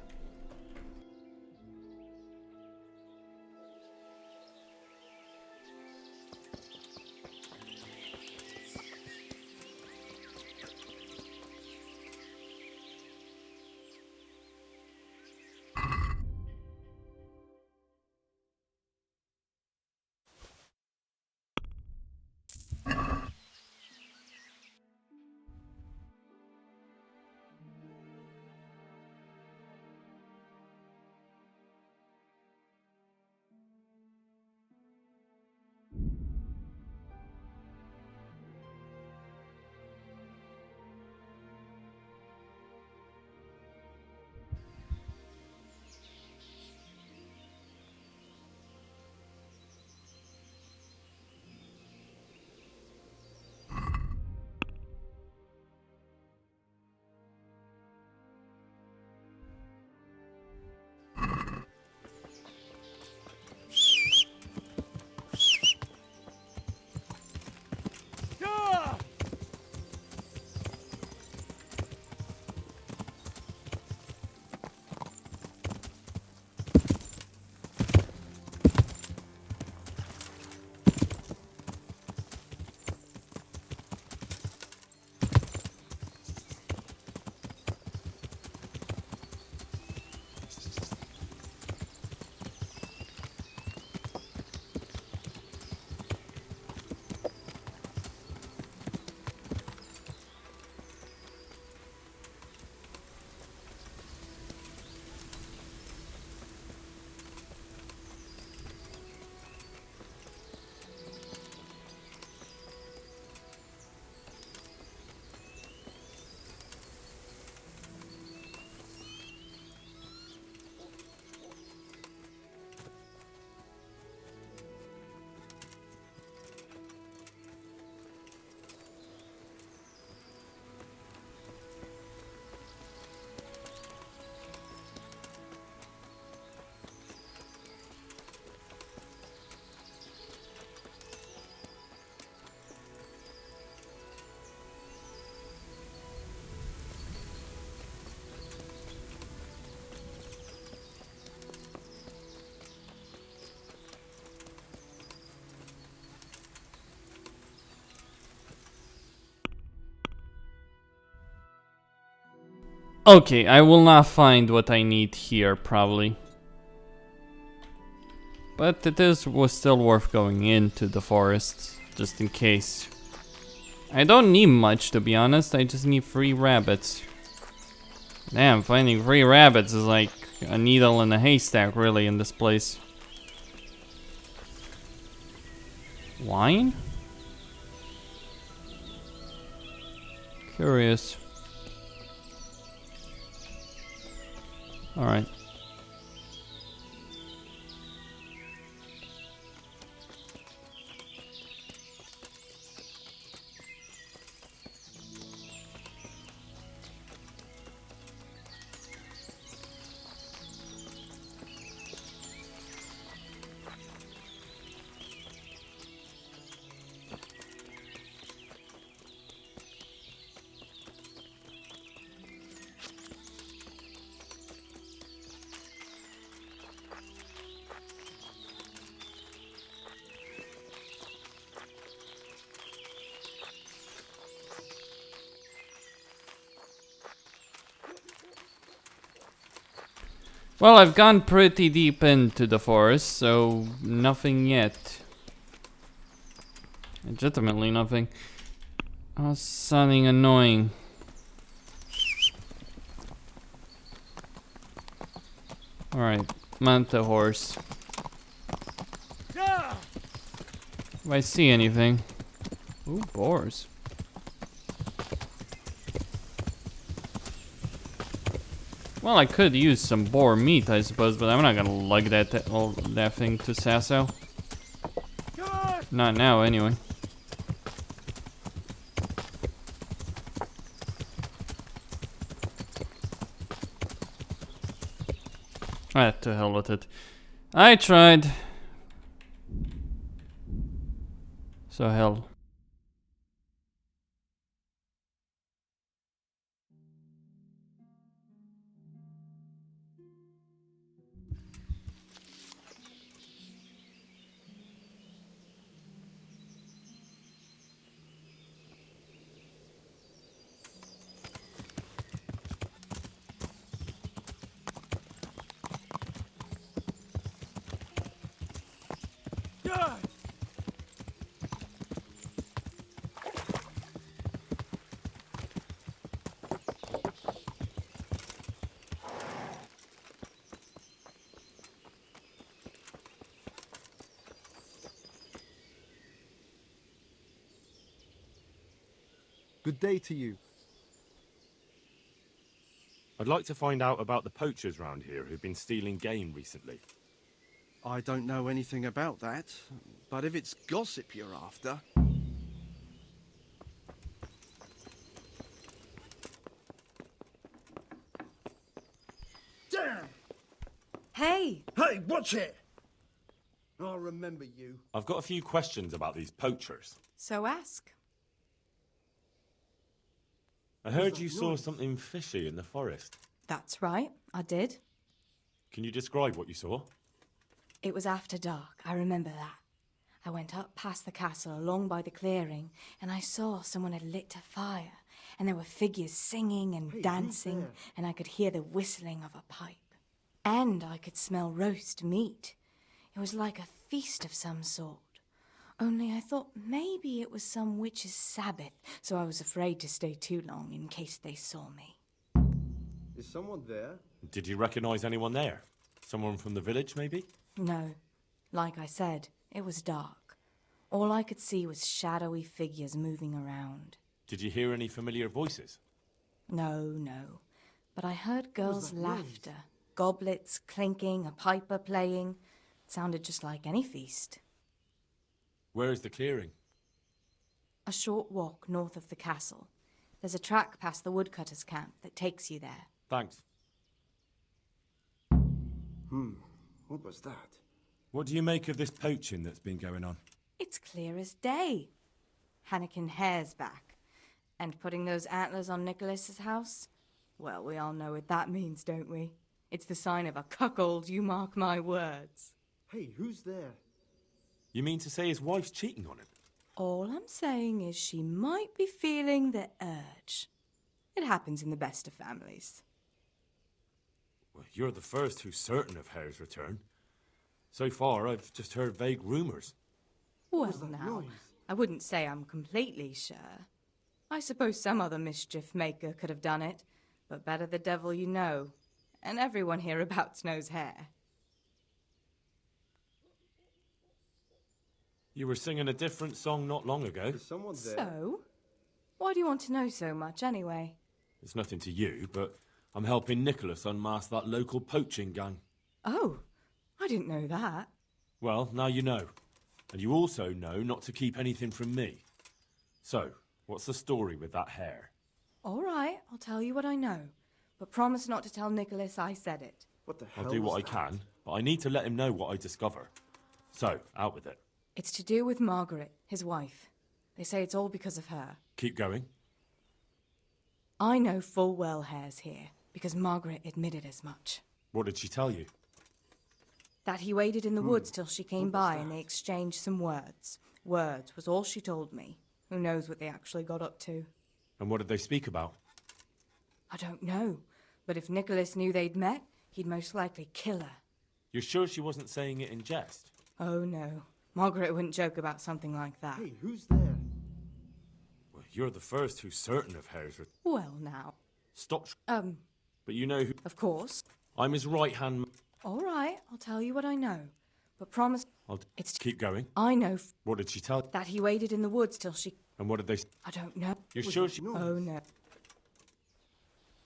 Okay, I will not find what I need here, probably. But was still worth going into the forest, just in case. I don't need much, to be honest, I just need 3 rabbits. Damn, finding 3 rabbits is like a needle in a haystack, really, in this place. Wine? Curious. Alright. Well, I've gone pretty deep into the forest, so nothing yet. Legitimately nothing. Oh, sounding annoying. Alright, mount the horse. If I see anything. Ooh, boars. Well, I could use some boar meat, I suppose, but I'm not gonna lug that thing to Sasso. Not now, anyway. Ah, to hell with it. I tried. So hell. Good day to you. I'd like to find out about the poachers round here who've been stealing game recently. I don't know anything about that, but if it's gossip you're after... Damn! Hey! Hey, watch it! I'll remember you. I've got a few questions about these poachers. So ask. I heard you saw something fishy in the forest. That's right, I did. Can you describe what you saw? It was after dark, I remember that. I went up past the castle along by the clearing, and I saw someone had lit a fire, and there were figures singing and dancing, and I could hear the whistling of a pipe. And I could smell roast meat. It was like a feast of some sort. Only I thought maybe it was some witch's Sabbath, so I was afraid to stay too long in case they saw me. Is someone there? Did you recognize anyone there? Someone from the village, maybe? No. Like I said, it was dark. All I could see was shadowy figures moving around. Did you hear any familiar voices? No. But I heard girls' laughter, goblets clinking, a piper playing. It sounded just like any feast. Where is the clearing? A short walk north of the castle. There's a track past the woodcutter's camp that takes you there. Thanks. What was that? What do you make of this poaching that's been going on? It's clear as day. Hanekin Hare's back. And putting those antlers on Nicholas's house? Well, we all know what that means, don't we? It's the sign of a cuckold, you mark my words. Hey, who's there? You mean to say his wife's cheating on him? All I'm saying is she might be feeling the urge. It happens in the best of families. Well, you're the first who's certain of Hare's return. So far, I've just heard vague rumours. Well, now, I wouldn't say I'm completely sure. I suppose some other mischief maker could have done it, but better the devil you know. And everyone hereabouts knows Hare. You were singing a different song not long ago. Is someone there? So? Why do you want to know so much, anyway? It's nothing to you, but I'm helping Nicholas unmask that local poaching gang. Oh, I didn't know that. Well, now you know. And you also know not to keep anything from me. So, what's the story with that Hare? All right, I'll tell you what I know. But promise not to tell Nicholas I said it. What the hell? I'll do what I can, but I need to let him know what I discover. So, out with it. It's to do with Margaret, his wife. They say it's all because of her. Keep going. I know full well Hare's here, because Margaret admitted as much. What did she tell you? That he waited in the woods till she came by and they exchanged some words. Words was all she told me. Who knows what they actually got up to? And what did they speak about? I don't know. But if Nicholas knew they'd met, he'd most likely kill her. You're sure she wasn't saying it in jest? Oh, no. Margaret wouldn't joke about something like that. Hey, who's there? Well, you're the first who's certain of Hare's Well, now. Stop. But you know who... Of course. I'm his right-hand... All right, I'll tell you what I know. But promise... It's... Keep going. I know... What did she tell... That he waited in the woods till she... And what did they... I don't know. You're sure she... Oh, no.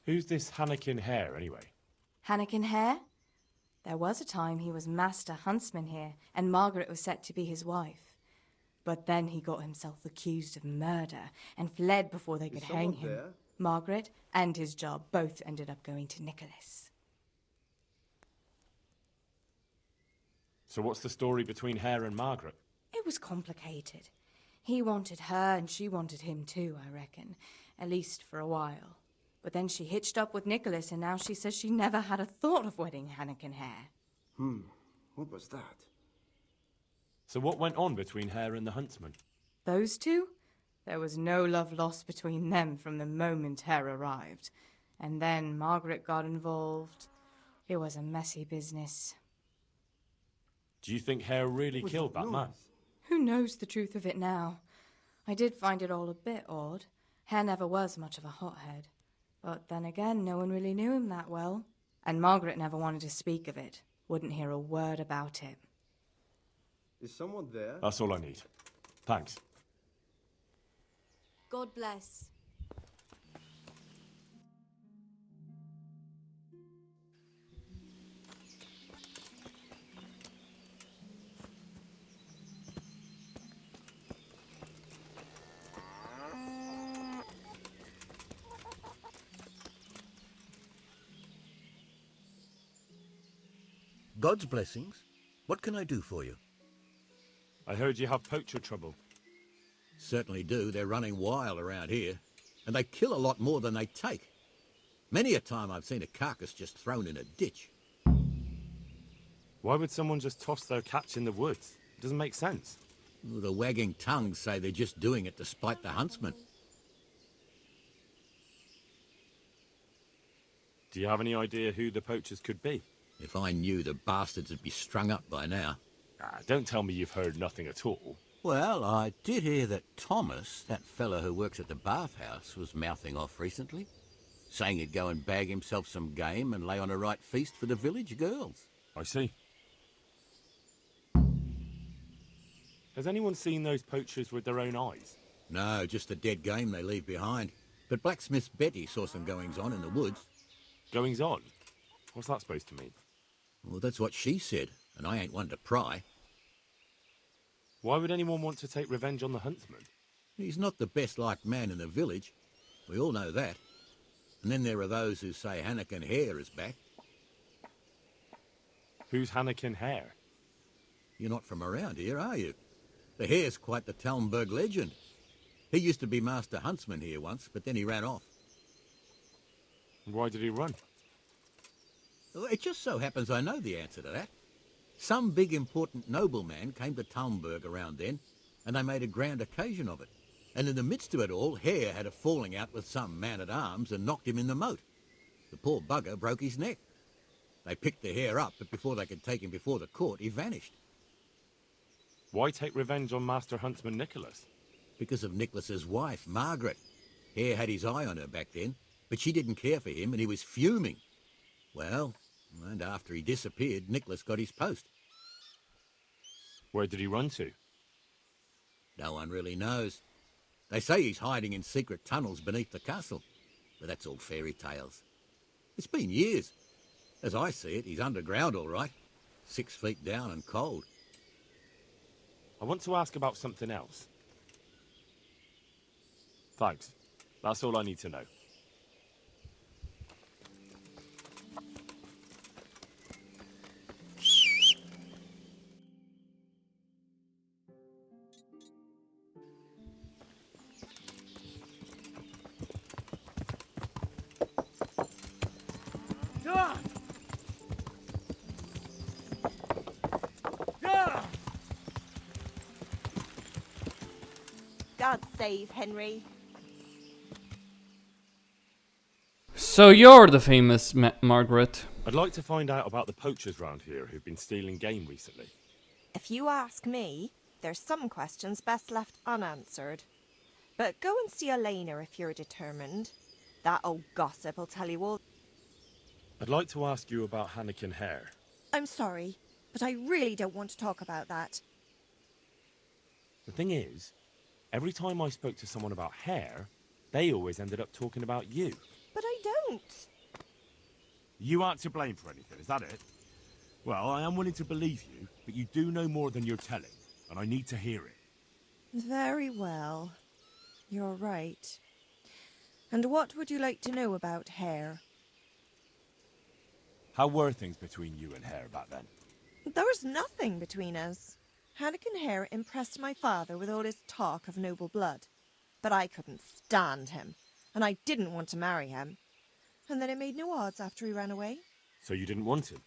Who's this Hanekin Hare, anyway? Hanekin Hare? There was a time he was master huntsman here, and Margaret was set to be his wife. But then he got himself accused of murder and fled before they could hang him. There? Margaret and his job both ended up going to Nicholas. So what's the story between Hare and Margaret? It was complicated. He wanted her and she wanted him too, I reckon. At least for a while. But then she hitched up with Nicholas, and now she says she never had a thought of wedding Hanekin Hare. What was that? So what went on between Hare and the huntsman? Those two? There was no love lost between them from the moment Hare arrived. And then Margaret got involved. It was a messy business. Do you think Hare really killed that man? Who knows the truth of it now? I did find it all a bit odd. Hare never was much of a hothead. But then again, no one really knew him that well. And Margaret never wanted to speak of it. Wouldn't hear a word about it. Is someone there? That's all I need. Thanks. God bless. God's blessings. What can I do for you? I heard you have poacher trouble. Certainly do. They're running wild around here. And they kill a lot more than they take. Many a time I've seen a carcass just thrown in a ditch. Why would someone just toss their catch in the woods? It doesn't make sense. Well, the wagging tongues say they're just doing it to spite the huntsman. Do you have any idea who the poachers could be? If I knew, the bastards would be strung up by now. Don't tell me you've heard nothing at all. Well, I did hear that Thomas, that fellow who works at the bathhouse, was mouthing off recently, saying he'd go and bag himself some game and lay on a right feast for the village girls. I see. Has anyone seen those poachers with their own eyes? No, just the dead game they leave behind. But blacksmith Betty saw some goings-on in the woods. Goings-on? What's that supposed to mean? Well, that's what she said, and I ain't one to pry. Why would anyone want to take revenge on the huntsman? He's not the best-liked man in the village. We all know that. And then there are those who say Hanekin Hare is back. Who's Hanekin Hare? You're not from around here, are you? The Hare's quite the Talmberg legend. He used to be master huntsman here once, but then he ran off. Why did he run? Well, it just so happens I know the answer to that. Some big important nobleman came to Talmberg around then, and they made a grand occasion of it. And in the midst of it all, Hare had a falling out with some man-at-arms and knocked him in the moat. The poor bugger broke his neck. They picked the Hare up, but before they could take him before the court, he vanished. Why take revenge on Master Huntsman Nicholas? Because of Nicholas's wife, Margaret. Hare had his eye on her back then, but she didn't care for him, and he was fuming. Well, and after he disappeared, Nicholas got his post. Where did he run to? No one really knows. They say he's hiding in secret tunnels beneath the castle, but that's all fairy tales. It's been years. As I see it, he's underground all right, 6 feet down and cold. I want to ask about something else. Thanks. That's all I need to know. God save Henry. So you're the famous Margaret. I'd like to find out about the poachers round here who've been stealing game recently. If you ask me, there's some questions best left unanswered. But go and see Elena if you're determined. That old gossip will tell you all. I'd like to ask you about Hanekin Hare. I'm sorry, but I really don't want to talk about that. The thing is, every time I spoke to someone about Hare, they always ended up talking about you. But I don't. You aren't to blame for anything, is that it? Well, I am willing to believe you, but you do know more than you're telling, and I need to hear it. Very well. You're right. And what would you like to know about Hare? How were things between you and Hare back then? There was nothing between us. Hanekin Hare impressed my father with all his talk of noble blood. But I couldn't stand him, and I didn't want to marry him. And then it made no odds after he ran away. So you didn't want him?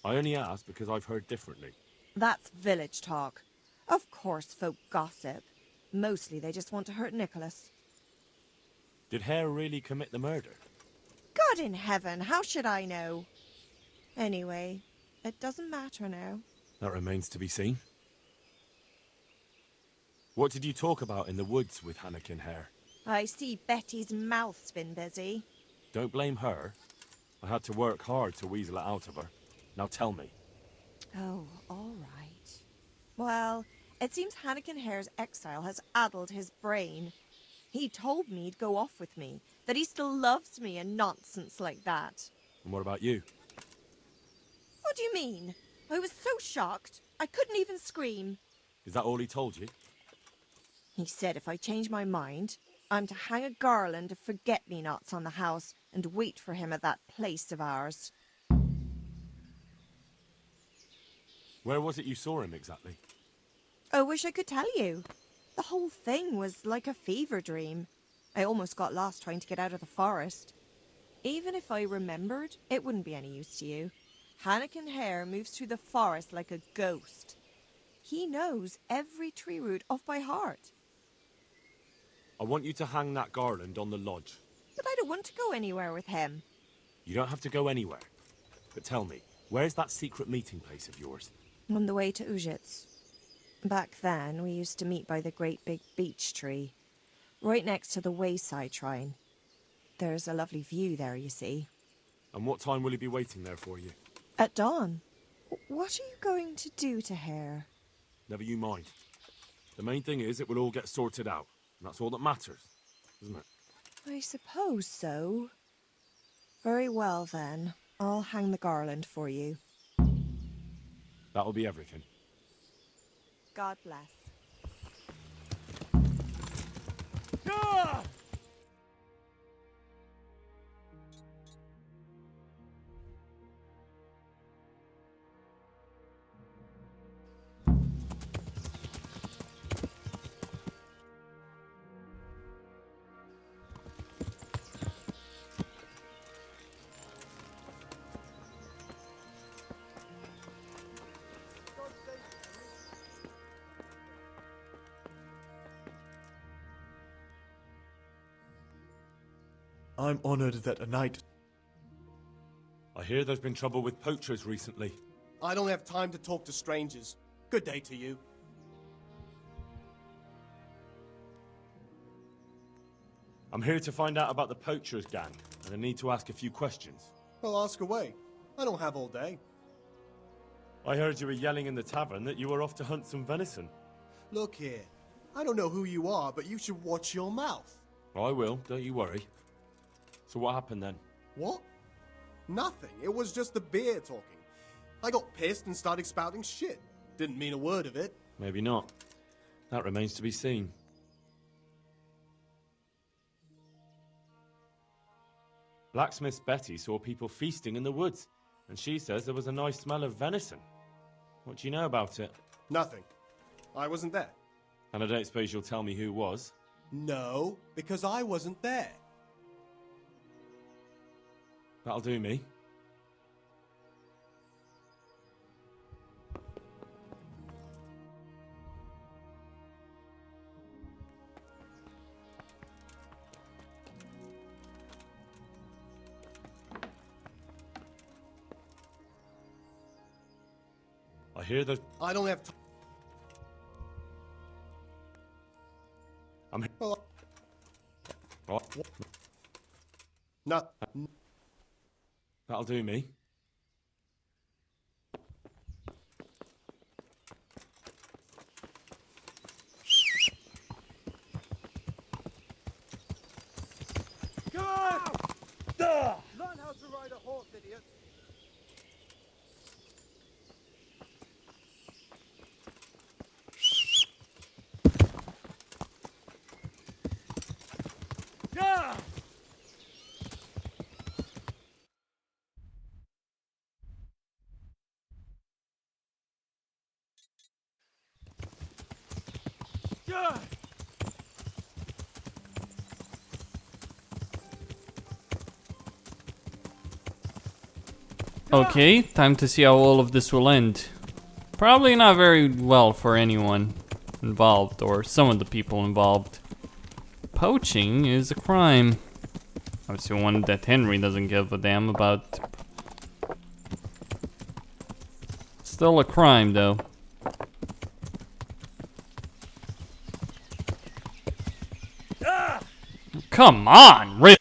I only asked because I've heard differently. That's village talk. Of course folk gossip. Mostly they just want to hurt Nicholas. Did Hare really commit the murder? God in heaven, how should I know? Anyway, it doesn't matter now. That remains to be seen. What did you talk about in the woods with Hanekin Hare? I see Betty's mouth's been busy. Don't blame her. I had to work hard to weasel it out of her. Now tell me. Oh, all right. Well, it seems Hanekin Hare's exile has addled his brain. He told me he'd go off with me, that he still loves me and nonsense like that. And what about you? What do you mean? I was so shocked, I couldn't even scream. Is that all he told you? He said if I change my mind, I'm to hang a garland of forget-me-nots on the house and wait for him at that place of ours. Where was it you saw him exactly? I wish I could tell you. The whole thing was like a fever dream. I almost got lost trying to get out of the forest. Even if I remembered, it wouldn't be any use to you. Hanekin Hare moves through the forest like a ghost. He knows every tree root off by heart. I want you to hang that garland on the lodge. But I don't want to go anywhere with him. You don't have to go anywhere. But tell me, where's that secret meeting place of yours? On the way to Ujits. Back then, we used to meet by the great big beech tree, right next to the wayside shrine. There's a lovely view there, you see. And what time will he be waiting there for you? At dawn. What are you going to do to Hare? Never you mind. The main thing is it will all get sorted out. And that's all that matters, isn't it? I suppose so. Very well, then. I'll hang the garland for you. That'll be everything. God bless. I'm honored that a knight... I hear there's been trouble with poachers recently. I don't have time to talk to strangers. Good day to you. I'm here to find out about the poachers gang, and I need to ask a few questions. Well, ask away. I don't have all day. I heard you were yelling in the tavern that you were off to hunt some venison. Look here. I don't know who you are, but you should watch your mouth. I will, don't you worry. So what happened then? What? Nothing. It was just the beer talking. I got pissed and started spouting shit. Didn't mean a word of it. Maybe not. That remains to be seen. Blacksmith Betty saw people feasting in the woods, and she says there was a nice smell of venison. What do you know about it? Nothing. I wasn't there. And I don't suppose you'll tell me who was? No, because I wasn't there. That'll do me. I hear that... I don't have time. I'm... What? Not... That'll do me. Learn how to ride a horse, idiot. Yeah! Yeah! Okay, time to see how all of this will end. Probably not very well for anyone involved, or some of the people involved. Poaching is a crime. Obviously one that Henry doesn't give a damn about. Still a crime, though. Come on, really?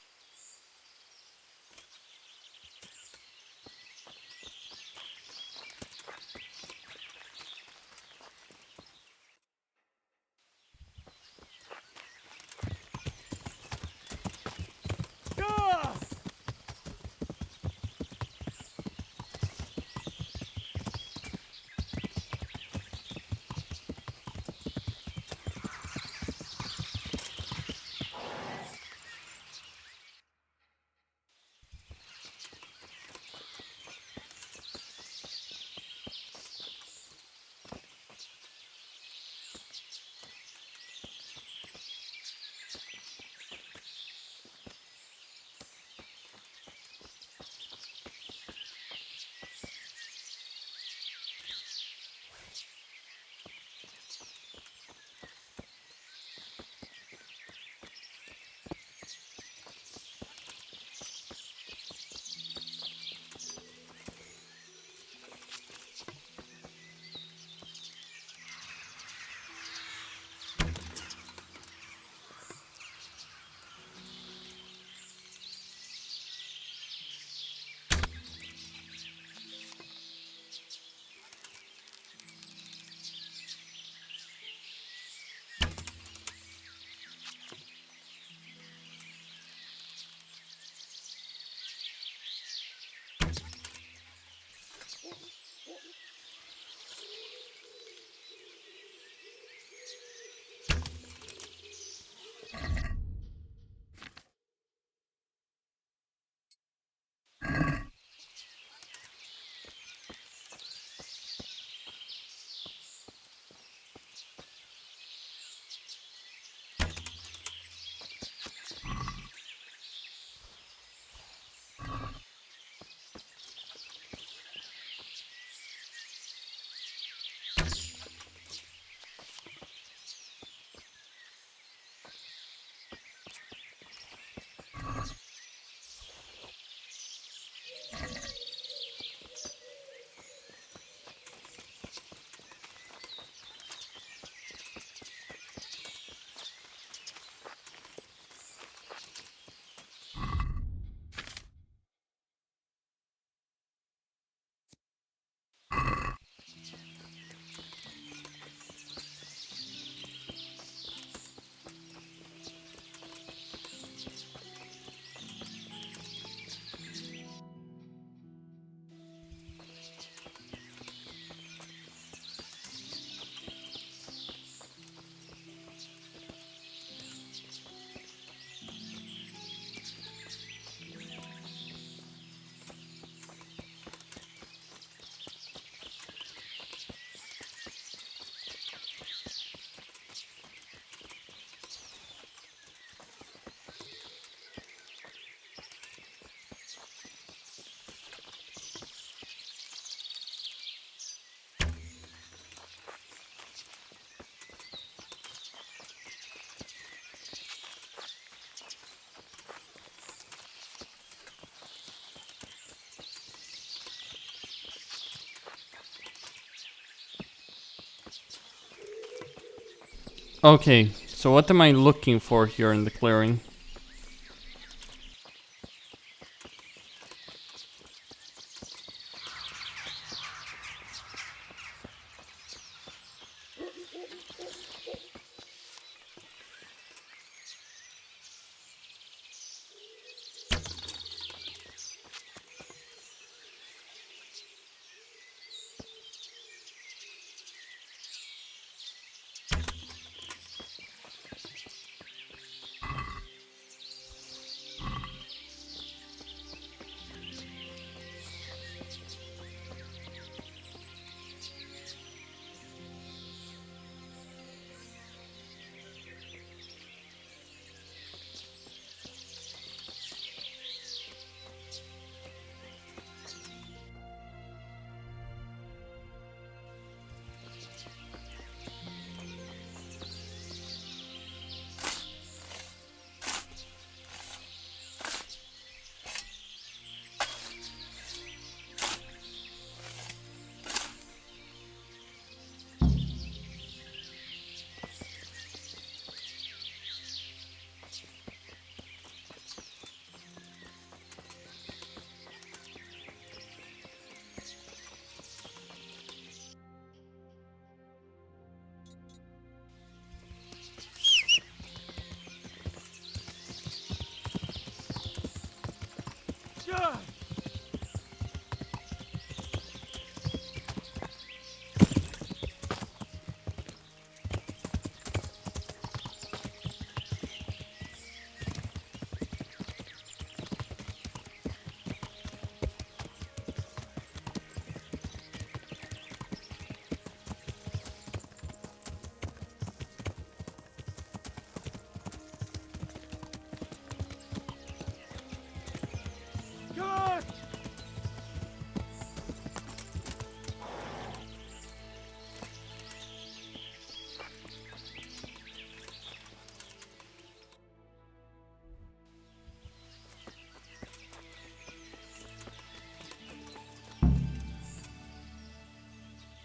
Okay, so what am I looking for here in the clearing?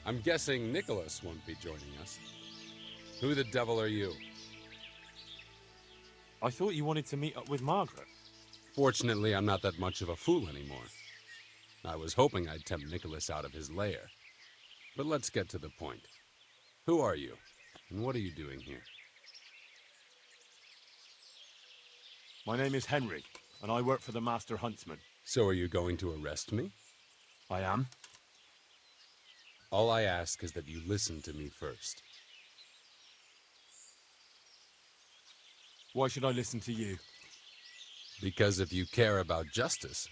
I'm guessing Nicholas won't be joining us. Who the devil are you? I thought you wanted to meet up with Margaret. Fortunately, I'm not that much of a fool anymore. I was hoping I'd tempt Nicholas out of his lair. But let's get to the point. Who are you, and what are you doing here? My name is Henry, and I work for the Master Huntsman. So are you going to arrest me? I am. All I ask is that you listen to me first. Why should I listen to you? Because if you care about justice,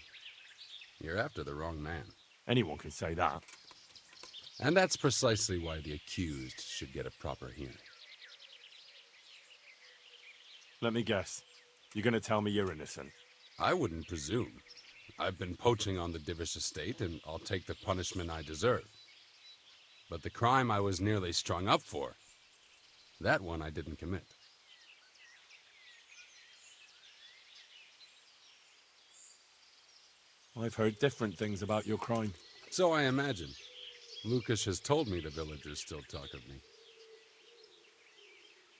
you're after the wrong man. Anyone can say that. And that's precisely why the accused should get a proper hearing. Let me guess. You're going to tell me you're innocent? I wouldn't presume. I've been poaching on the Divish estate, and I'll take the punishment I deserve. But the crime I was nearly strung up for, that one I didn't commit. I've heard different things about your crime. So I imagine. Lucas has told me the villagers still talk of me.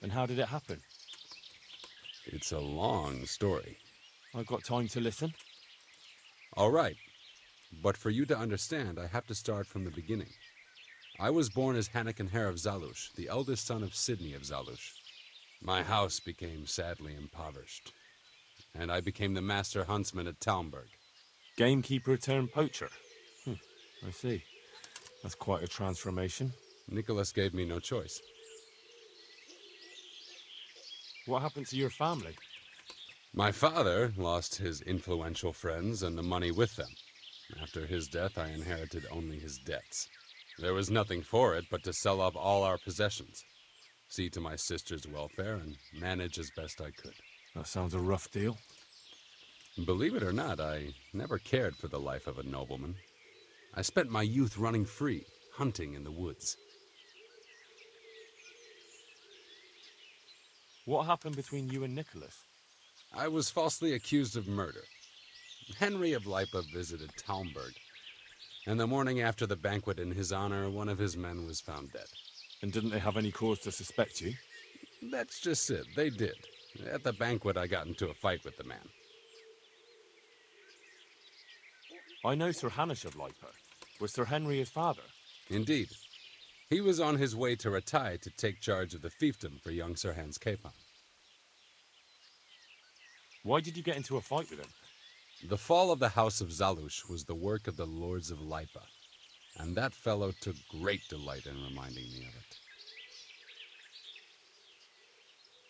And how did it happen? It's a long story. I've got time to listen. All right. But for you to understand, I have to start from the beginning. I was born as Hanekin Hare of Zalush, the eldest son of Sidney of Zalush. My house became sadly impoverished, and I became the master huntsman at Talmberg. Gamekeeper turned poacher. I see. That's quite a transformation. Nicholas gave me no choice. What happened to your family? My father lost his influential friends and the money with them. After his death, I inherited only his debts. There was nothing for it but to sell off all our possessions, see to my sister's welfare, and manage as best I could. That sounds a rough deal. Believe it or not, I never cared for the life of a nobleman. I spent my youth running free, hunting in the woods. What happened between you and Nicholas? I was falsely accused of murder. Henry of Lipa visited Talmberg, and the morning after the banquet in his honor, one of his men was found dead. And didn't they have any cause to suspect you? That's just it, they did. At the banquet, I got into a fight with the man. I know Sir Hanish of Lipa. Was Sir Henry his father? Indeed. He was on his way to Ratai to take charge of the fiefdom for young Sir Hans Capon. Why did you get into a fight with him? The fall of the House of Zalush was the work of the Lords of Lipa, and that fellow took great delight in reminding me of it.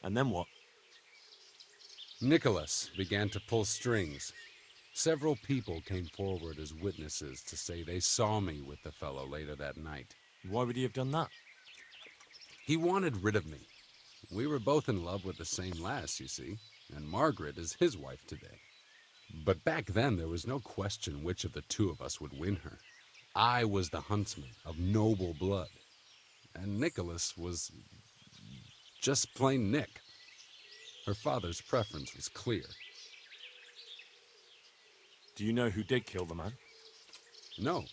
And then what? Nicholas began to pull strings. Several people came forward as witnesses to say they saw me with the fellow later that night. Why would he have done that? He wanted rid of me. We were both in love with the same lass, you see, and Margaret is his wife today. But back then, there was no question which of the two of us would win her. I was the huntsman of noble blood, and Nicholas was just plain Nick. Her father's preference was clear. Do you know who did kill the man? No.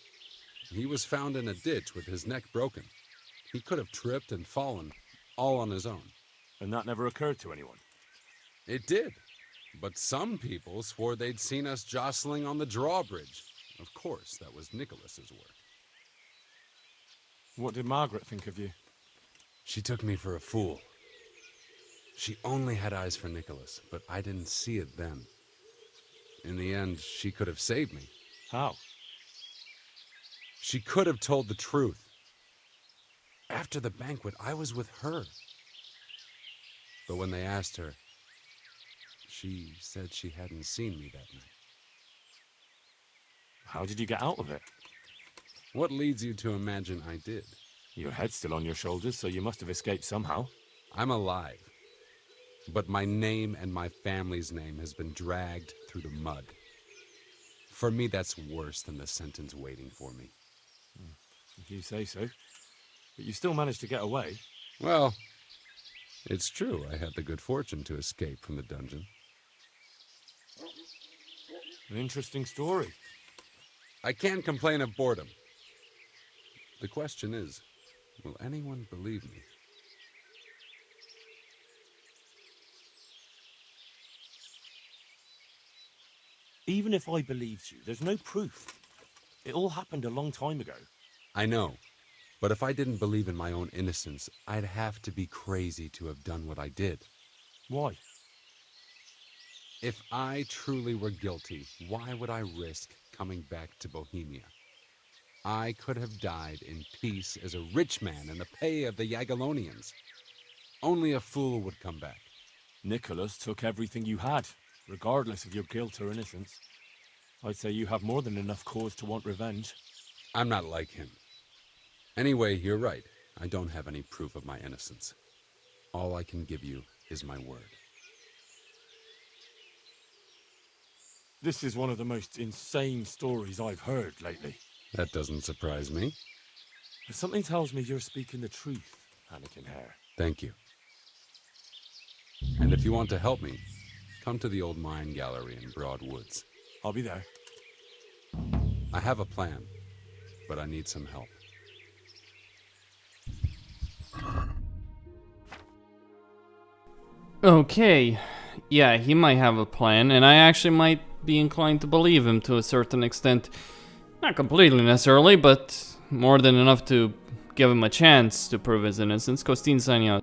He was found in a ditch with his neck broken. He could have tripped and fallen, all on his own. And that never occurred to anyone? It did. But some people swore they'd seen us jostling on the drawbridge. Of course, that was Nicholas's work. What did Margaret think of you? She took me for a fool. She only had eyes for Nicholas, but I didn't see it then. In the end, she could have saved me. How? She could have told the truth. After the banquet, I was with her. But when they asked her, she said she hadn't seen me that night. How did you get out of it? What leads you to imagine I did? Your head's still on your shoulders, so you must have escaped somehow. I'm alive. But my name and my family's name has been dragged through the mud. For me, that's worse than the sentence waiting for me. If you say so. But you still managed to get away. Well, it's true. I had the good fortune to escape from the dungeon. An interesting story. I can't complain of boredom. The question is, will anyone believe me? Even if I believed you, there's no proof. It all happened a long time ago. I know. But if I didn't believe in my own innocence, I'd have to be crazy to have done what I did. Why? If I truly were guilty, why would I risk coming back to Bohemia? I could have died in peace as a rich man in the pay of the Jagiellonians. Only a fool would come back. Nicholas took everything you had, regardless of your guilt or innocence. I'd say you have more than enough cause to want revenge. I'm not like him. Anyway, you're right. I don't have any proof of my innocence. All I can give you is my word. This is one of the most insane stories I've heard lately. That doesn't surprise me. But something tells me you're speaking the truth, Hanekin Hare. Thank you. And if you want to help me, come to the old mine gallery in Broad Woods. I'll be there. I have a plan, but I need some help. Okay. Yeah, he might have a plan, and I actually might be inclined to believe him to a certain extent. Not completely necessarily, but more than enough to give him a chance to prove his innocence. Costin signing out.